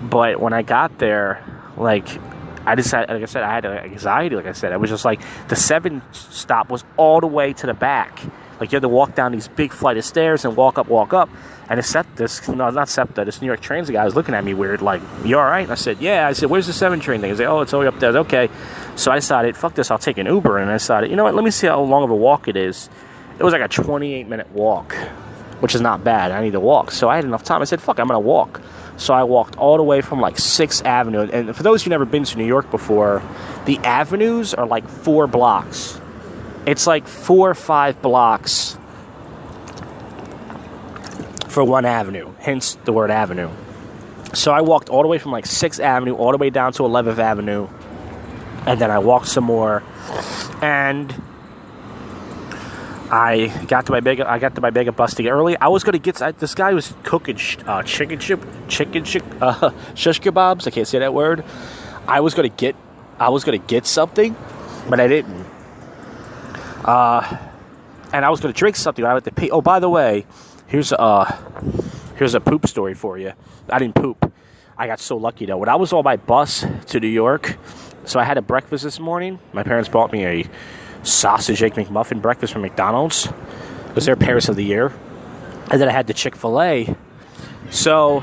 but when I got there, I decided, like I said, I had anxiety, like I said. It was just like, the 7 stop was all the way to the back. Like, you had to walk down these big flight of stairs and walk up, and this New York Transit guy was looking at me weird, like, you all right? And I said, yeah. I said, where's the 7 train thing? He said, oh, it's all the way up there. I said, okay. So I decided, fuck this, I'll take an Uber. And I decided, you know what, let me see how long of a walk it is. It was like a 28-minute walk, which is not bad. I need to walk. So I had enough time. I said, fuck, I'm going to walk. So I walked all the way from 6th Avenue. And for those who've never been to New York before, the avenues are 4 blocks. It's 4 or 5 blocks for one avenue, hence the word avenue. So I walked all the way from 6th Avenue all the way down to 11th Avenue, and then I walked some more, and I got to my mega bus to get early. I was gonna get this guy was cooking chicken shish kebabs. I can't say that word. I was gonna get something, but I didn't. And I was gonna drink something. I had to pay. Oh, by the way, here's a poop story for you. I didn't poop. I got so lucky though. When I was on my bus to New York, so I had a breakfast this morning. My parents bought me a sausage egg McMuffin breakfast from McDonald's. It was their Paris of the Year. And then I had the Chick-fil-A. So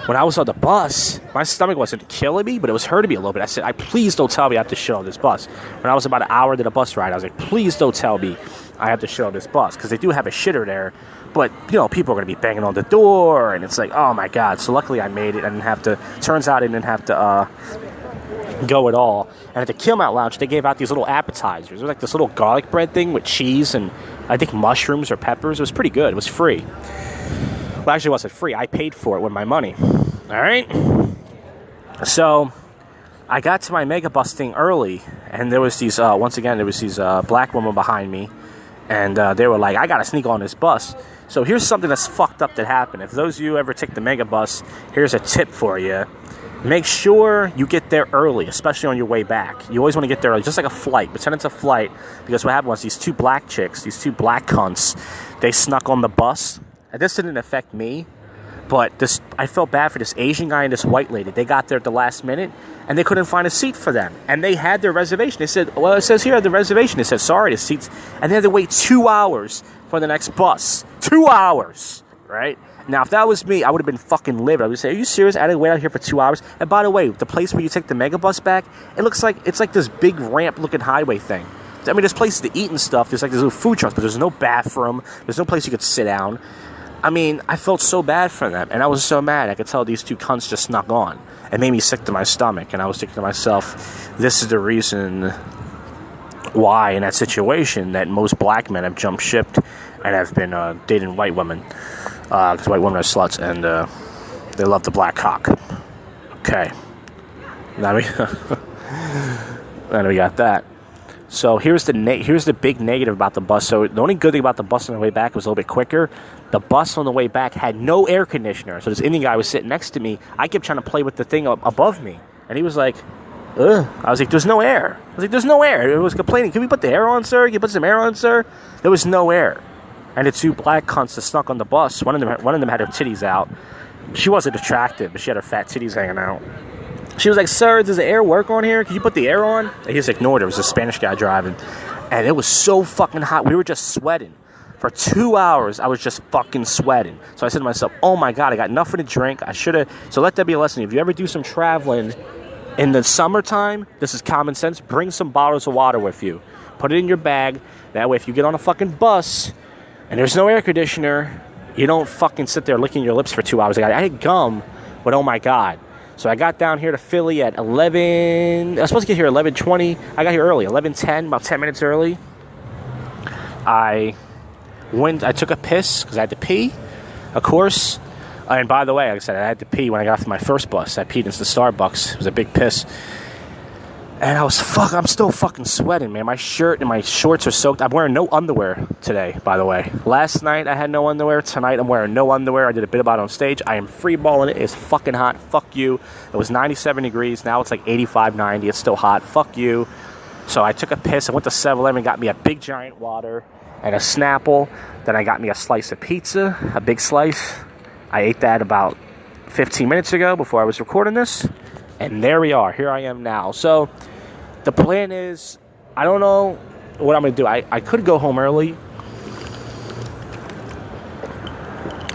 when I was on the bus, my stomach wasn't killing me, but it was hurting me a little bit. I said, please don't tell me I have to shit on this bus. When I was about an hour into the bus ride, I was like, please don't tell me I have to shit on this bus. Because they do have a shitter there. But, people are going to be banging on the door. And it's like, oh my God. So luckily I made it. I didn't have to, turns out I didn't have to go at all. And at the Kill Mount Lounge, they gave out these little appetizers. It was like this little garlic bread thing with cheese and I think mushrooms or peppers. It was pretty good. It was free. Well, actually, it wasn't free. I paid for it with my money. All right? So I got to my mega bus thing early, and there was these, black women behind me, and they were like, I got to sneak on this bus. So here's something that's fucked up that happened. If those of you ever take the mega bus, here's a tip for you. Make sure you get there early, especially on your way back. You always want to get there early, just like a flight. Pretend it's a flight, because what happened was these 2 black chicks, these 2 black cunts, they snuck on the bus. And this didn't affect me, but I felt bad for this Asian guy and this white lady. They got there at the last minute, and they couldn't find a seat for them. And they had their reservation. They said, well, it says here the reservation. They said, sorry, the seats. And they had to wait 2 hours for the next bus. 2 hours, right? Now, if that was me, I would have been fucking livid. I would say, are you serious? I had to wait out here for 2 hours. And by the way, the place where you take the mega bus back, it's like this big ramp-looking highway thing. I mean, there's places to eat and stuff. There's little food trucks, but there's no bathroom. There's no place you could sit down. I mean, I felt so bad for them, and I was so mad. I could tell these 2 cunts just snuck on. It made me sick to my stomach, and I was thinking to myself, this is the reason why, in that situation, that most black men have jumped ship and have been dating white women. Because white women are sluts, and they love the black cock. Okay. Now we got that. So here's the big negative about the bus. So the only good thing about the bus on the way back was a little bit quicker. The bus on the way back had no air conditioner. So this Indian guy was sitting next to me. I kept trying to play with the thing above me. And he was like, ugh. I was like, there's no air. I was like, there's no air. It was complaining. Can we put the air on, sir? Can you put some air on, sir? There was no air. And the two black cunts that snuck on the bus, one of them had her titties out. She wasn't attractive, but she had her fat titties hanging out. She was like, sir, does the air work on here? Can you put the air on? And he just ignored her. It was a Spanish guy driving. And it was so fucking hot. We were just sweating. For 2 hours, I was just fucking sweating. So I said to myself, oh my God, I got nothing to drink. I should have. So let that be a lesson. If you ever do some traveling in the summertime, this is common sense. Bring some bottles of water with you. Put it in your bag. That way, if you get on a fucking bus and there's no air conditioner, you don't fucking sit there licking your lips for 2 hours. I had gum, but oh my God. So I got down here to Philly at 11. I was supposed to get here at 11:20. I got here early, 11:10, about 10 minutes early. I took a piss because I had to pee, of course. And by the way, like I said, I had to pee when I got off my first bus. I peed into the Starbucks. It was a big piss. And I'm still fucking sweating, man. My shirt and my shorts are soaked. I'm wearing no underwear today, by the way. Last night I had no underwear. Tonight I'm wearing no underwear. I did a bit about it on stage. I am free balling it. It's fucking hot. Fuck you. It was 97 degrees. Now it's like 85, 90. It's still hot. Fuck you. So I took a piss. I went to 7-Eleven, got me a big giant water and a Snapple. Then I got me a slice of pizza, a big slice. I ate that about 15 minutes ago before I was recording this. And there we are. Here I am now. So the plan is, I don't know what I'm going to do. I could go home early,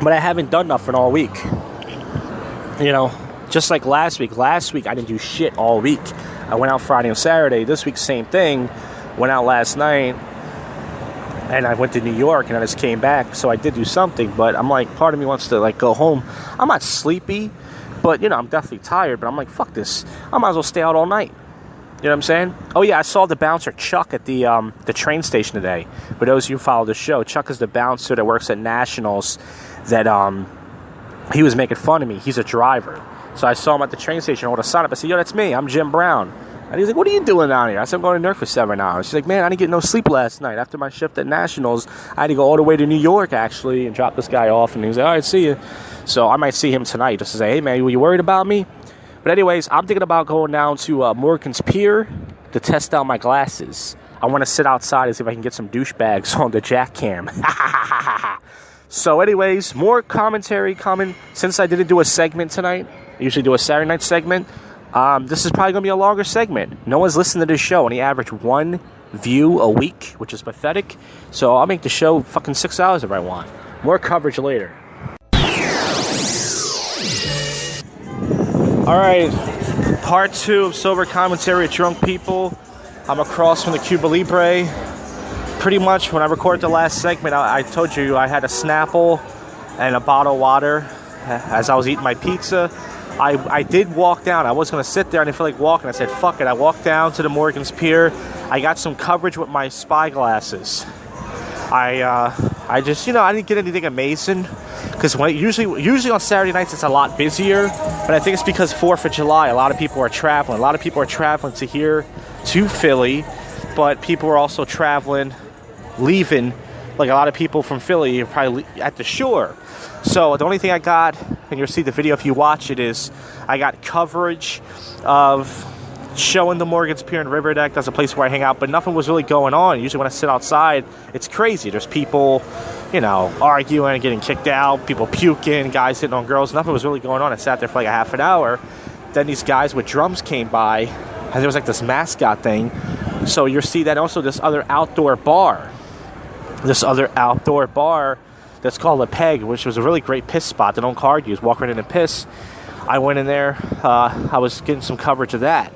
but I haven't done nothing all week. You know, just like last week. Last week, I didn't do shit all week. I went out Friday and Saturday. This week, same thing. Went out last night, and I went to New York, and I just came back. So I did do something, but I'm like, part of me wants to, like, go home. I'm not sleepy, but, you know, I'm definitely tired. But I'm like, fuck this. I might as well stay out all night. You know what I'm saying? Oh, yeah, I saw the bouncer, Chuck, at the train station today. For those of you who follow the show, Chuck is the bouncer that works at Nationals that he was making fun of me. He's a driver. So I saw him at the train station hold a sign up. I said, yo, that's me. I'm Jim Brown. And he's like, what are you doing down here? I said, I'm going to New York for 7 hours. She's like, man, I didn't get no sleep last night. After my shift at Nationals, I had to go all the way to New York, actually, and drop this guy off. And he was like, all right, see you. So I might see him tonight just to say, hey, man, were you worried about me? But anyways, I'm thinking about going down to Morgan's Pier to test out my glasses. I want to sit outside and see if I can get some douchebags on the jack cam. So anyways, more commentary coming. Since I didn't do a segment tonight, I usually do a Saturday night segment. This is probably going to be a longer segment. No one's listening to this show, and he averaged 1 view a week, which is pathetic. So I'll make the show fucking 6 hours if I want. More coverage later. Alright, part 2 of Sober Commentary with Drunk People. I'm across from the Cuba Libre. Pretty much when I recorded the last segment, I told you I had a Snapple and a bottle of water as I was eating my pizza. I did walk down. I was going to sit there. I didn't feel like walking. I said, fuck it. I walked down to the Morgan's Pier. I got some coverage with my spy glasses. I just, you know, I didn't get anything amazing. Because usually on Saturday nights, it's a lot busier. But I think it's because 4th of July, a lot of people are traveling. A lot of people are traveling to here, to Philly. But people are also traveling, leaving. Like a lot of people from Philly are probably at the shore. So the only thing I got, and you'll see the video if you watch it, is I got coverage of showing the Morgan's Pier and River Deck. That's a place where I hang out, but nothing was really going on. Usually when I sit outside, it's crazy. There's people, you know, arguing and getting kicked out, people puking, guys hitting on girls. Nothing was really going on. I sat there for like a half an hour. Then these guys with drums came by, and there was like this mascot thing. So you'll see that also this other outdoor bar. That's called a Peg, which was a really great piss spot. They don't card you, just walk right in and piss. I went in there. I was getting some coverage of that.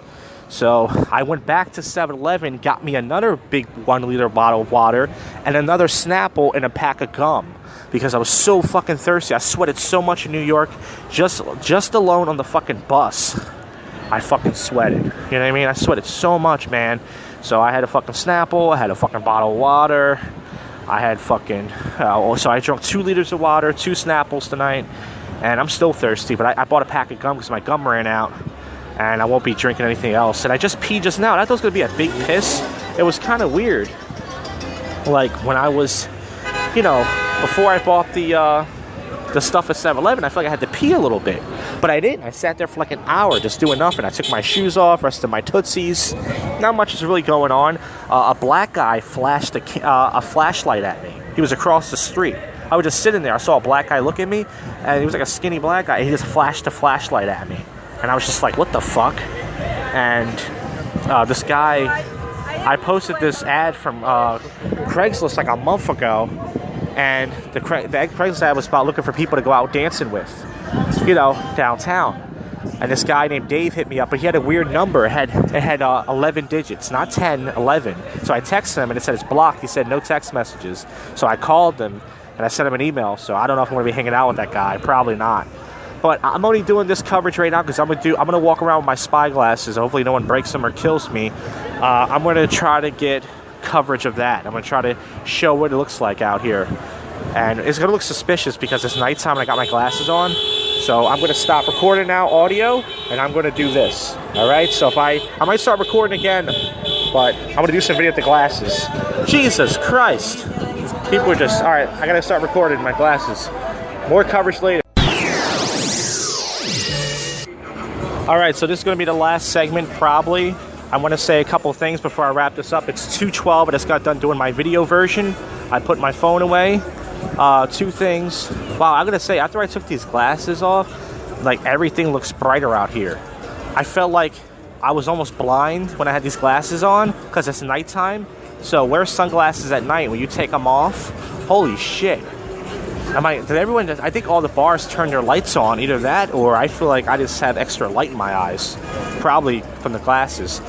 So I went back to 7-Eleven, got me another big 1-liter bottle of water and another Snapple and a pack of gum because I was so fucking thirsty. I sweated so much in New York, just alone on the fucking bus. I fucking sweated. You know what I mean? I sweated so much, man. So I had a fucking Snapple. I had a fucking bottle of water. I had fucking... so I drank 2 liters of water, 2 Snapples tonight. And I'm still thirsty, but I bought a pack of gum because my gum ran out. And I won't be drinking anything else. And I just peed just now. I thought it was going to be a big piss. it was kind of weird. Like when I was, you know, before I bought the stuff at 7-Eleven, I felt like I had to pee a little bit. But I didn't. I sat there for like an hour just doing nothing. I took my shoes off, rested my tootsies. Not much is really going on. A black guy flashed a flashlight at me. He was across the street. I was just sitting there. I saw a black guy look at me, and he was like a skinny black guy. He just flashed a flashlight at me. And I was just like, what the fuck? And this guy, I posted this ad from Craigslist like a month ago. And the Craigslist ad was about looking for people to go out dancing with, you know, downtown. And this guy named Dave hit me up, but he had a weird number. It had 11 digits, not 10, 11. So I texted him, and it said it's blocked. He said no text messages. So I called him, and I sent him an email. So I don't know if I'm going to be hanging out with that guy. Probably not. But I'm only doing this coverage right now because I'm gonna walk around with my spy glasses. Hopefully no one breaks them or kills me. I'm going to try to get coverage of that. I'm going to try to show what it looks like out here. And it's going to look suspicious because it's nighttime and I got my glasses on. So I'm going to stop recording now, audio, and I'm going to do this. All right? So if I might start recording again, but I'm going to do some video with the glasses. Jesus Christ. People are just, all right, I got to start recording my glasses. More coverage later. All right, so this is going to be the last segment, probably. I want to say a couple things before I wrap this up. It's 2:12. I just got done doing my video version. I put my phone away. Two things. Wow, I'm going to say, after I took these glasses off, like, everything looks brighter out here. I felt like I was almost blind when I had these glasses on because it's nighttime. So wear sunglasses at night. When you take them off, holy shit. I think all the bars turn their lights on. Either that or I feel like I just have extra light in my eyes. Probably from the glasses.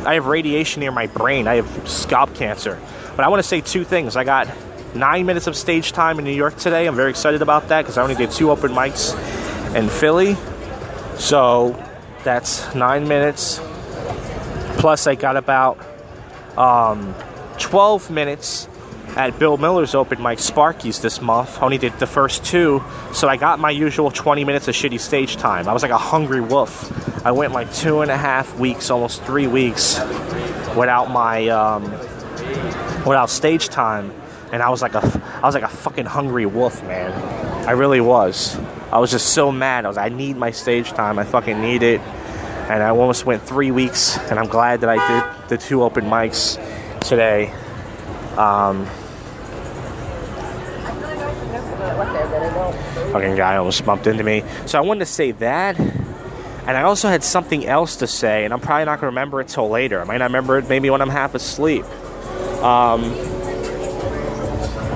I have radiation near my brain. I have scalp cancer. But I want to say two things. I got 9 minutes of stage time in New York today. I'm very excited about that because I only did 2 open mics in Philly. So that's 9 minutes. Plus I got about 12 minutes at Bill Miller's open mic, Sparky's, this month. I only did the first 2, so I got my usual 20 minutes of shitty stage time. I was like a hungry wolf. I went like 2.5 weeks, almost 3 weeks, without my without stage time, and I was like a fucking hungry wolf, man. I really was. I was just so mad. I need my stage time. I fucking need it, and I almost went 3 weeks, and I'm glad that I did the 2 open mics today. Fucking guy almost bumped into me. So I wanted to say that, and I also had something else to say, and I'm probably not going to remember it till later. I might not remember it maybe when I'm half asleep.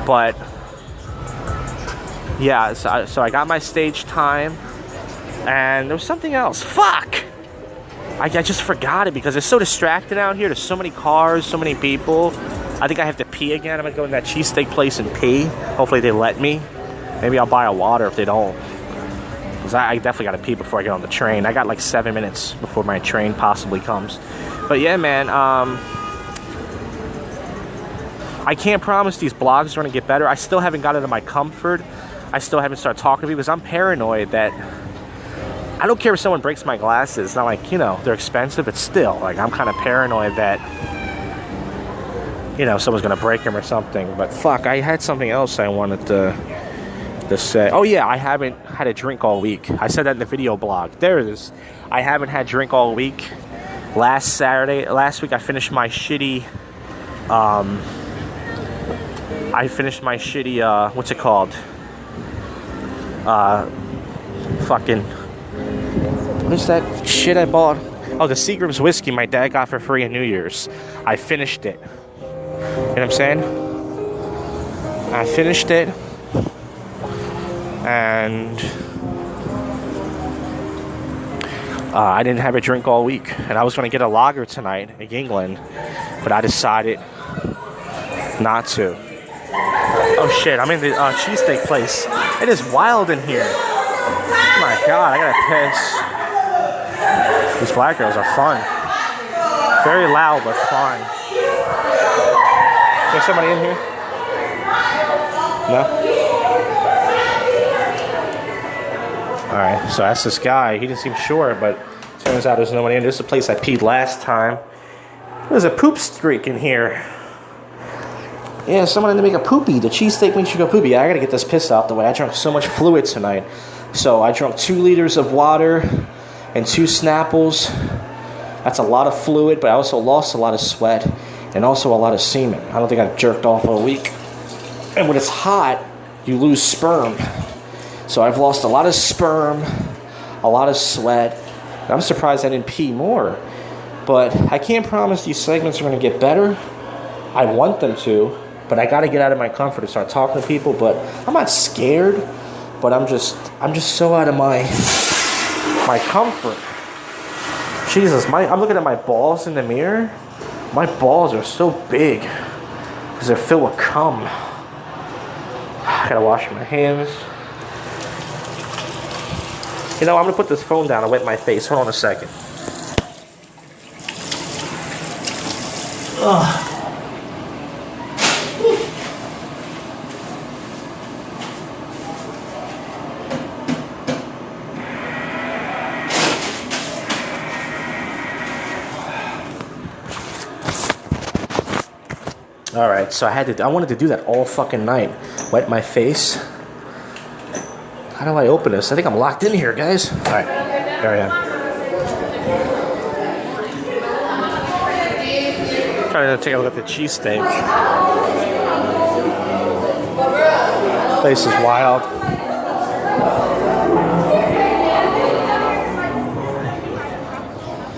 But yeah, so I got my stage time, and there was something else. Fuck! I just forgot it because it's so distracted out here. There's so many cars, so many people. I think I have to pee again. I'm going to go in that cheesesteak place and pee. Hopefully they let me. Maybe I'll buy a water if they don't. Because I definitely got to pee before I get on the train. I got like 7 minutes before my train possibly comes. But yeah, man. I can't promise these blogs are going to get better. I still haven't got into my comfort. I still haven't started talking to people because I'm paranoid that... I don't care if someone breaks my glasses. It's not like, you know, they're expensive. But still, like, I'm kind of paranoid that... you know, someone's gonna break him or something. But fuck, I had something else I wanted to say. Oh yeah, I haven't had a drink all week. I said that in the video blog. There it is. I haven't had a drink all week. Last week I finished my shitty what's it called? Fucking, what's that shit I bought? Oh, the Seagram's whiskey my dad got for free at New Year's. I finished it. You know what I'm saying? I finished it, and I didn't have a drink all week. And I was going to get a lager tonight in England, but I decided not to. Oh shit, I'm in the cheesesteak place. It is wild in here. Oh my god, I gotta piss. These black girls are fun. Very loud, but fun. Is there somebody in here? No? Alright, so that's this guy. He didn't seem sure, but turns out there's nobody in. This is the place I peed last time. There's a poop streak in here. Yeah, someone had to make a poopy. The cheesesteak makes you go poopy. I gotta get this piss out the way. I drank so much fluid tonight. So I drank 2 liters of water and 2 Snapples. That's a lot of fluid, but I also lost a lot of sweat and also a lot of semen. I don't think I've jerked off all week. And when it's hot, you lose sperm. So I've lost a lot of sperm, a lot of sweat. I'm surprised I didn't pee more. But I can't promise these segments are going to get better. I want them to, but I got to get out of my comfort and start talking to people. But I'm not scared, but I'm just so out of my comfort. Jesus, I'm looking at my balls in the mirror. My balls are so big because they're filled with cum. I gotta wash my hands. You know, I'm gonna put this phone down and wet my face. Hold on a second. Ugh. All right, so I wanted to do that all fucking night. Wet my face. How do I open this? I think I'm locked in here, guys. All right, there I am. Trying to take a look at the cheesesteak. Place is wild.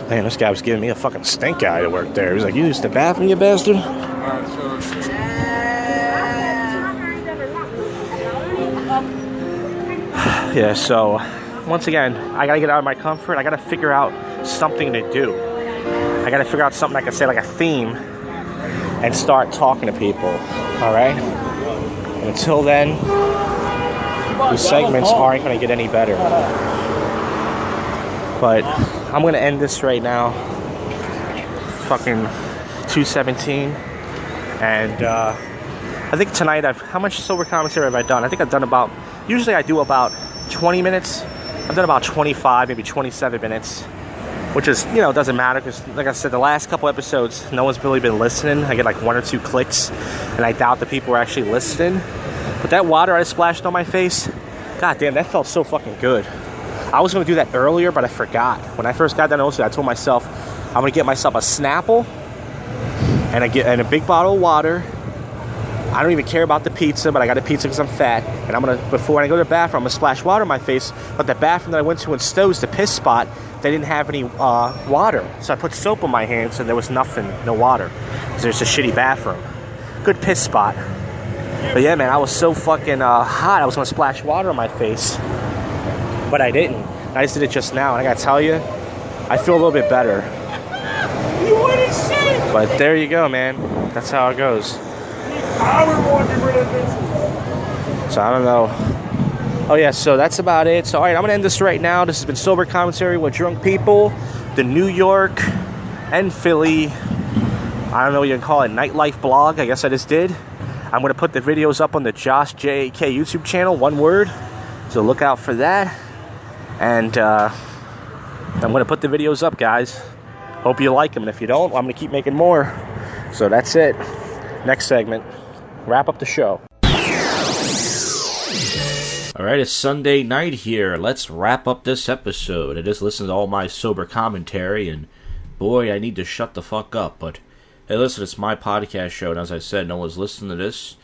Man, this guy was giving me a fucking stink eye to work there. He was like, "You used the bathroom, you bastard?" Yeah, so once again, I gotta get out of my comfort. I gotta figure out something to do. I gotta figure out something I can say, like a theme, and start talking to people. All right. And until then, these segments aren't gonna get any better. But I'm gonna end this right now. Fucking 2:17, and I think tonight how much sober commentary have I done? I think I've done about. Usually I do about 20 minutes. I've done about 25, maybe 27 minutes, which is, you know, doesn't matter because, like I said, the last couple episodes, no one's really been listening. I get like 1 or 2 clicks, and I doubt that people are actually listening. But that water I splashed on my face, god damn, that felt so fucking good. I was going to do that earlier, but I forgot. When I first got down to I told myself, I'm going to get myself a Snapple and a big bottle of water. I don't even care about the pizza, but I got a pizza because I'm fat. And I'm going to, before I go to the bathroom, I'm going to splash water on my face. But the bathroom that I went to in Stowe's, the piss spot, they didn't have any water. So I put soap on my hands and there was nothing, no water. Because there's a shitty bathroom. Good piss spot. But yeah, man, I was so fucking hot. I was going to splash water on my face. But I didn't. I just did it just now. And I got to tell you, I feel a little bit better. But there you go, man. That's how it goes. So I don't know. Oh yeah, so that's about it. So alright, I'm gonna end this right now. This has been Sober Commentary with Drunk People, the New York and Philly, I don't know what you can call it, nightlife blog. I guess I just did. I'm gonna put the videos up on the Josh JK YouTube channel, one word. So look out for that. And I'm gonna put the videos up, guys. Hope you like them, and if you don't, I'm gonna keep making more. So that's it. Next segment. Wrap up the show. Alright, it's Sunday night here. Let's wrap up this episode. I just listened to all my sober commentary, and boy, I need to shut the fuck up. But hey, listen, it's my podcast show, and as I said, no one's listening to this.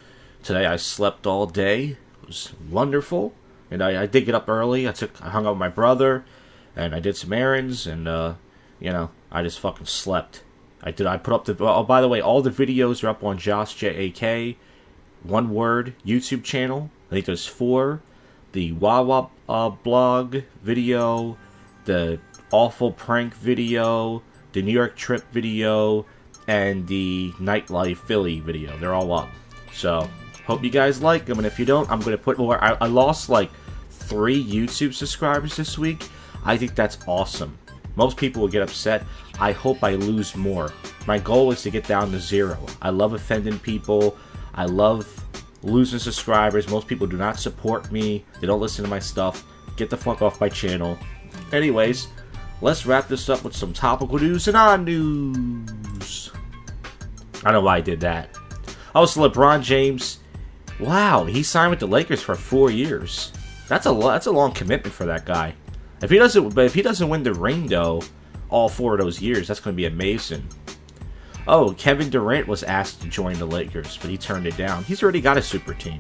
Today I slept all day. It was wonderful. And I did get up early. I hung out with my brother, and I did some errands, and you know, I just fucking slept. I put up the. Oh, by the way, all the videos are up on Josh JAK, one word, YouTube channel. I think there's 4. The Wawa blog video, the awful prank video, the New York trip video, and the nightlife Philly video. They're all up. So hope you guys like them. And if you don't, I'm gonna put more. I lost like 3 YouTube subscribers this week. I think that's awesome. Most people will get upset. I hope I lose more. My goal is to get down to 0. I love offending people. I love losing subscribers. Most people do not support me. They don't listen to my stuff. Get the fuck off my channel. Anyways, let's wrap this up with some topical news and on news. Lakers. I don't know why I did that. Also, LeBron James. Wow, he signed with the Lakers for 4 years. That's a long commitment for that guy. If he doesn't win the ring though, all 4 of those years, that's going to be amazing. Oh, Kevin Durant was asked to join the Lakers, but he turned it down. He's already got a super team.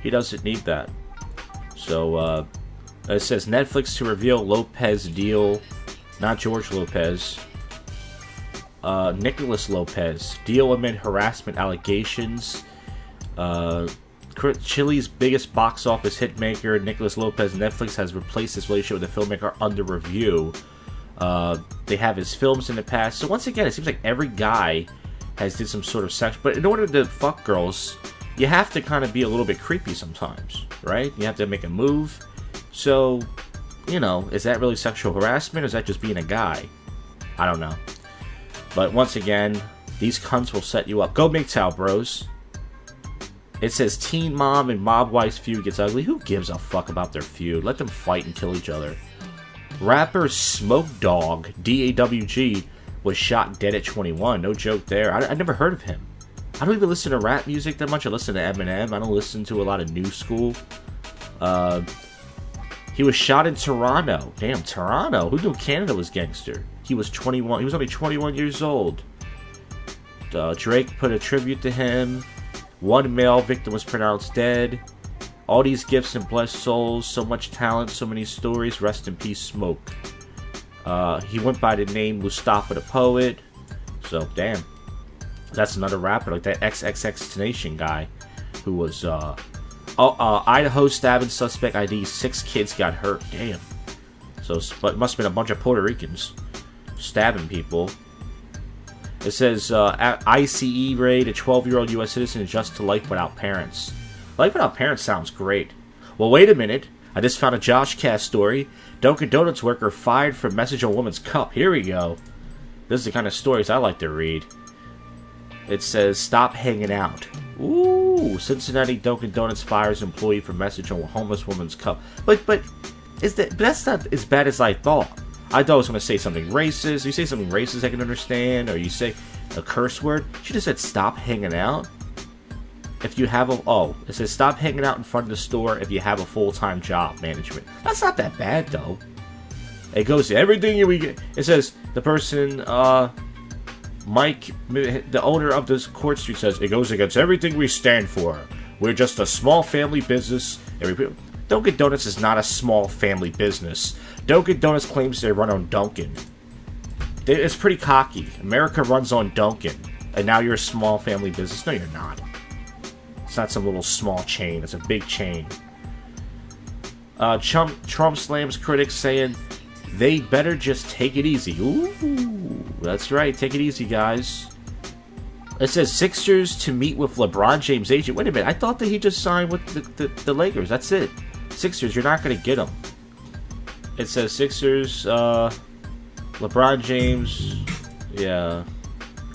He doesn't need that. So it says Netflix to reveal Lopez deal, not George Lopez. Nicholas Lopez deal amid harassment allegations. Chile's biggest box office hitmaker, Nicholas Lopez, Netflix has replaced his relationship with the filmmaker under review. They have his films in the past. So once again, it seems like every guy has did some sort of sex. But in order to fuck girls, you have to kind of be a little bit creepy sometimes, right? You have to make a move. So, you know, is that really sexual harassment or is that just being a guy? I don't know. But once again, these cunts will set you up. Go MGTOW, bros. It says teen mom and mob wife's feud gets ugly. Who gives a fuck about their feud? Let them fight and kill each other. Rapper Smoke Dogg, D-A-W-G, was shot dead at 21. No joke there. I never heard of him. I don't even listen to rap music that much. I listen to Eminem. I don't listen to a lot of new school. He was shot in Toronto. Damn, Toronto. Who knew Canada was gangster? He was 21. He was only 21 years old. Drake put a tribute to him. One male victim was pronounced dead. All these gifts and blessed souls. So much talent, so many stories. Rest in peace, Smoke. He went by the name Mustafa the Poet. So, damn. That's another rapper, like that XXXTentacion guy who was, Idaho stabbing suspect ID. 6 kids got hurt. Damn. So, but it must have been a bunch of Puerto Ricans stabbing people. It says, ICE raid, a 12-year-old U.S. citizen adjusts to life without parents. Life without parents sounds great. Well, wait a minute. I just found a JoshCast story. Dunkin' Donuts worker fired for message on woman's cup. Here we go. This is the kind of stories I like to read. It says, stop hanging out. Ooh, Cincinnati Dunkin' Donuts fires employee for message on homeless woman's cup. But that's not as bad as I thought. I thought I was going to say something racist. You say something racist I can understand, or you say a curse word. She just said stop hanging out. If you have it says stop hanging out in front of the store if you have a full-time job management. That's not that bad, though. It goes to everything we get. It says the person, Mike, the owner of this Court Street says, it goes against everything we stand for. We're just a small family business. Dunkin' Donuts is not a small family business. Dunkin' Donuts claims they run on Dunkin'. It's pretty cocky. America runs on Dunkin', and now you're a small family business. No, you're not. It's not some little small chain. It's a big chain. Trump slams critics saying they better just take it easy. Ooh, that's right. Take it easy, guys. It says Sixers to meet with LeBron James' agent. Wait a minute. I thought that he just signed with the Lakers. That's it. Sixers, you're not going to get him. It says Sixers, LeBron James, yeah.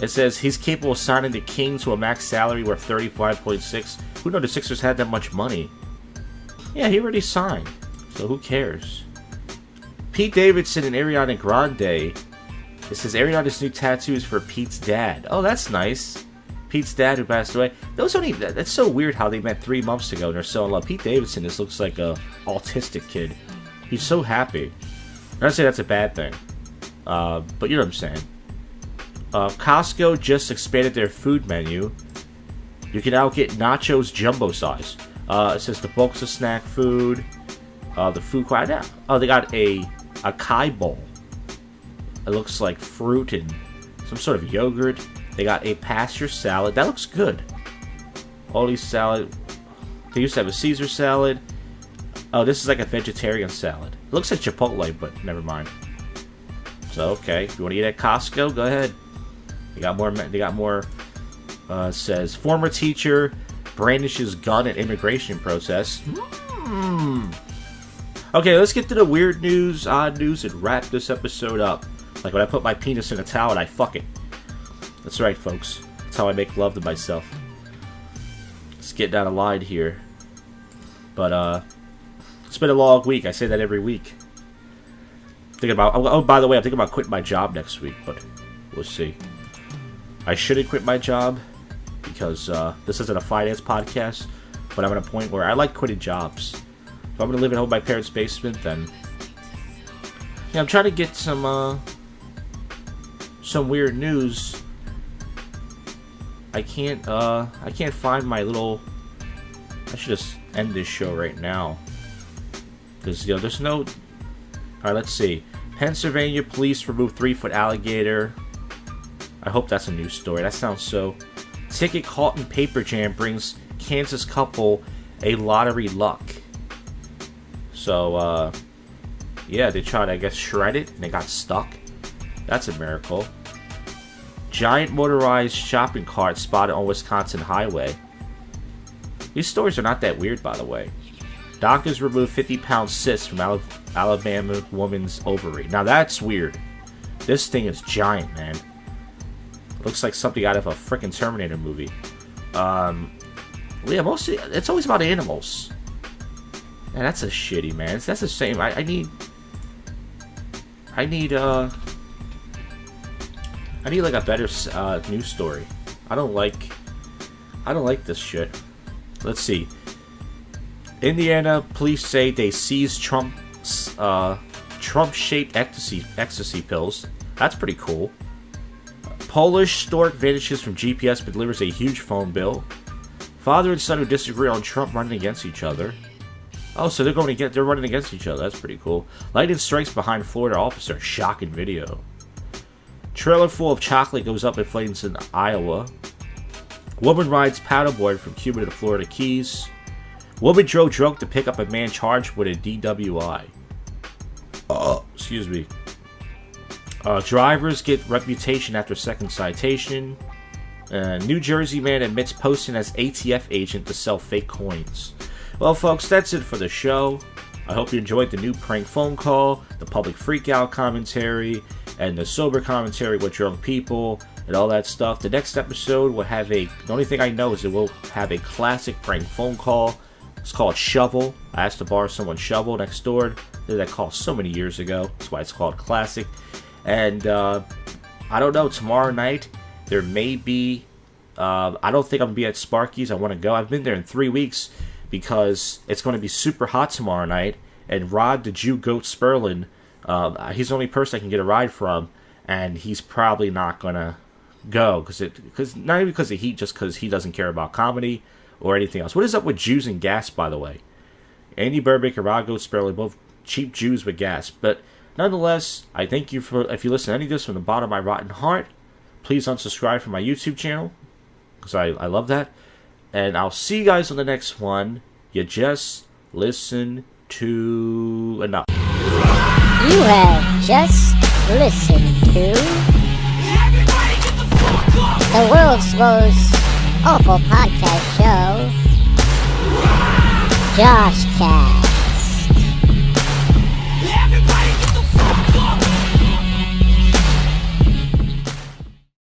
It says he's capable of signing the King to a max salary worth $35.6. Who knows the Sixers had that much money? Yeah, he already signed, so who cares? Pete Davidson and Ariana Grande. It says Ariana's new tattoos for Pete's dad. Oh, that's nice. Pete's dad who passed away. That's so weird how they met 3 months ago and they're so in love. Pete Davidson just looks like a autistic kid. He's so happy. I'm not saying that's a bad thing. But you know what I'm saying. Costco just expanded their food menu. You can now get nachos jumbo size. It says the bulks of snack food. The food quite now. Oh, they got a acai bowl. It looks like fruit and some sort of yogurt. They got a pasture salad. That looks good. All these salad. They used to have a Caesar salad. Oh, this is like a vegetarian salad. It looks like Chipotle, but never mind. So, okay. If you want to eat at Costco, go ahead. They got more. Says, former teacher brandishes gun at immigration protest. Okay, let's get to the weird news, odd news, and wrap this episode up. Like when I put my penis in a towel and I fuck it. That's right, folks. That's how I make love to myself. Let's get down a line here. But, it's been a long week. I say that every week. Thinking about... Oh, by the way, I'm thinking about quitting my job next week, but we'll see. I shouldn't quit my job because this isn't a finance podcast, but I'm at a point where I like quitting jobs. If I'm going to live at home in my parents' basement, then yeah, I'm trying to get some weird news. I can't find my little. I should just end this show right now because there's no. All right, let's see. Pennsylvania police remove 3-foot alligator. I hope that's a news story. That sounds so. Ticket caught in paper jam brings Kansas couple a lottery luck. So, yeah, they tried to, I guess, shred it and they got stuck. That's a miracle. Giant motorized shopping cart spotted on Wisconsin highway. These stories are not that weird, by the way. Doctors remove 50-pound cyst from Alabama woman's ovary. Now that's weird. This thing is giant, man. Looks like something out of a freaking Terminator movie. Yeah, mostly it's always about animals. And that's a shitty, man. That's the same. I need like a better news story. I don't like this shit. Let's see. Indiana police say they seized Trump-shaped ecstasy pills. That's pretty cool. Polish stork vanishes from GPS but delivers a huge phone bill. Father and son who disagree on Trump running against each other. Oh, so they're running against each other. That's pretty cool. Lightning strikes behind Florida officer. Shocking video. Trailer full of chocolate goes up in flames in Iowa. Woman rides paddleboard from Cuba to the Florida Keys. Woman drove drunk to pick up a man charged with a DWI. Excuse me. Drivers get reputation after second citation. New Jersey man admits posting as ATF agent to sell fake coins. Well, folks, that's it for the show. I hope you enjoyed the new prank phone call, the public freakout commentary, and the sober commentary with drunk people, and all that stuff. The next episode will have the only thing I know is it will have a classic prank phone call. It's called Shovel. I asked to borrow someone's shovel next door. Did that call so many years ago. That's why it's called Classic. And I don't know, tomorrow night there may be. I don't think I'm gonna be at Sparky's. I want to go. I've been there in 3 weeks because it's going to be super hot tomorrow night. And Rod the Jew Goat Sperlin, he's the only person I can get a ride from, and he's probably not gonna go because not even because of heat, just because he doesn't care about comedy or anything else. What is up with Jews and gas, by the way? Andy Burbick and Rod Goat Sperlin, both cheap Jews with gas. But nonetheless, I thank you for, if you listen to any of this from the bottom of my rotten heart, please unsubscribe from my YouTube channel, because I love that. And I'll see you guys on the next one. You just listen to enough. You have just listened to the world's most awful podcast show, JoshCast.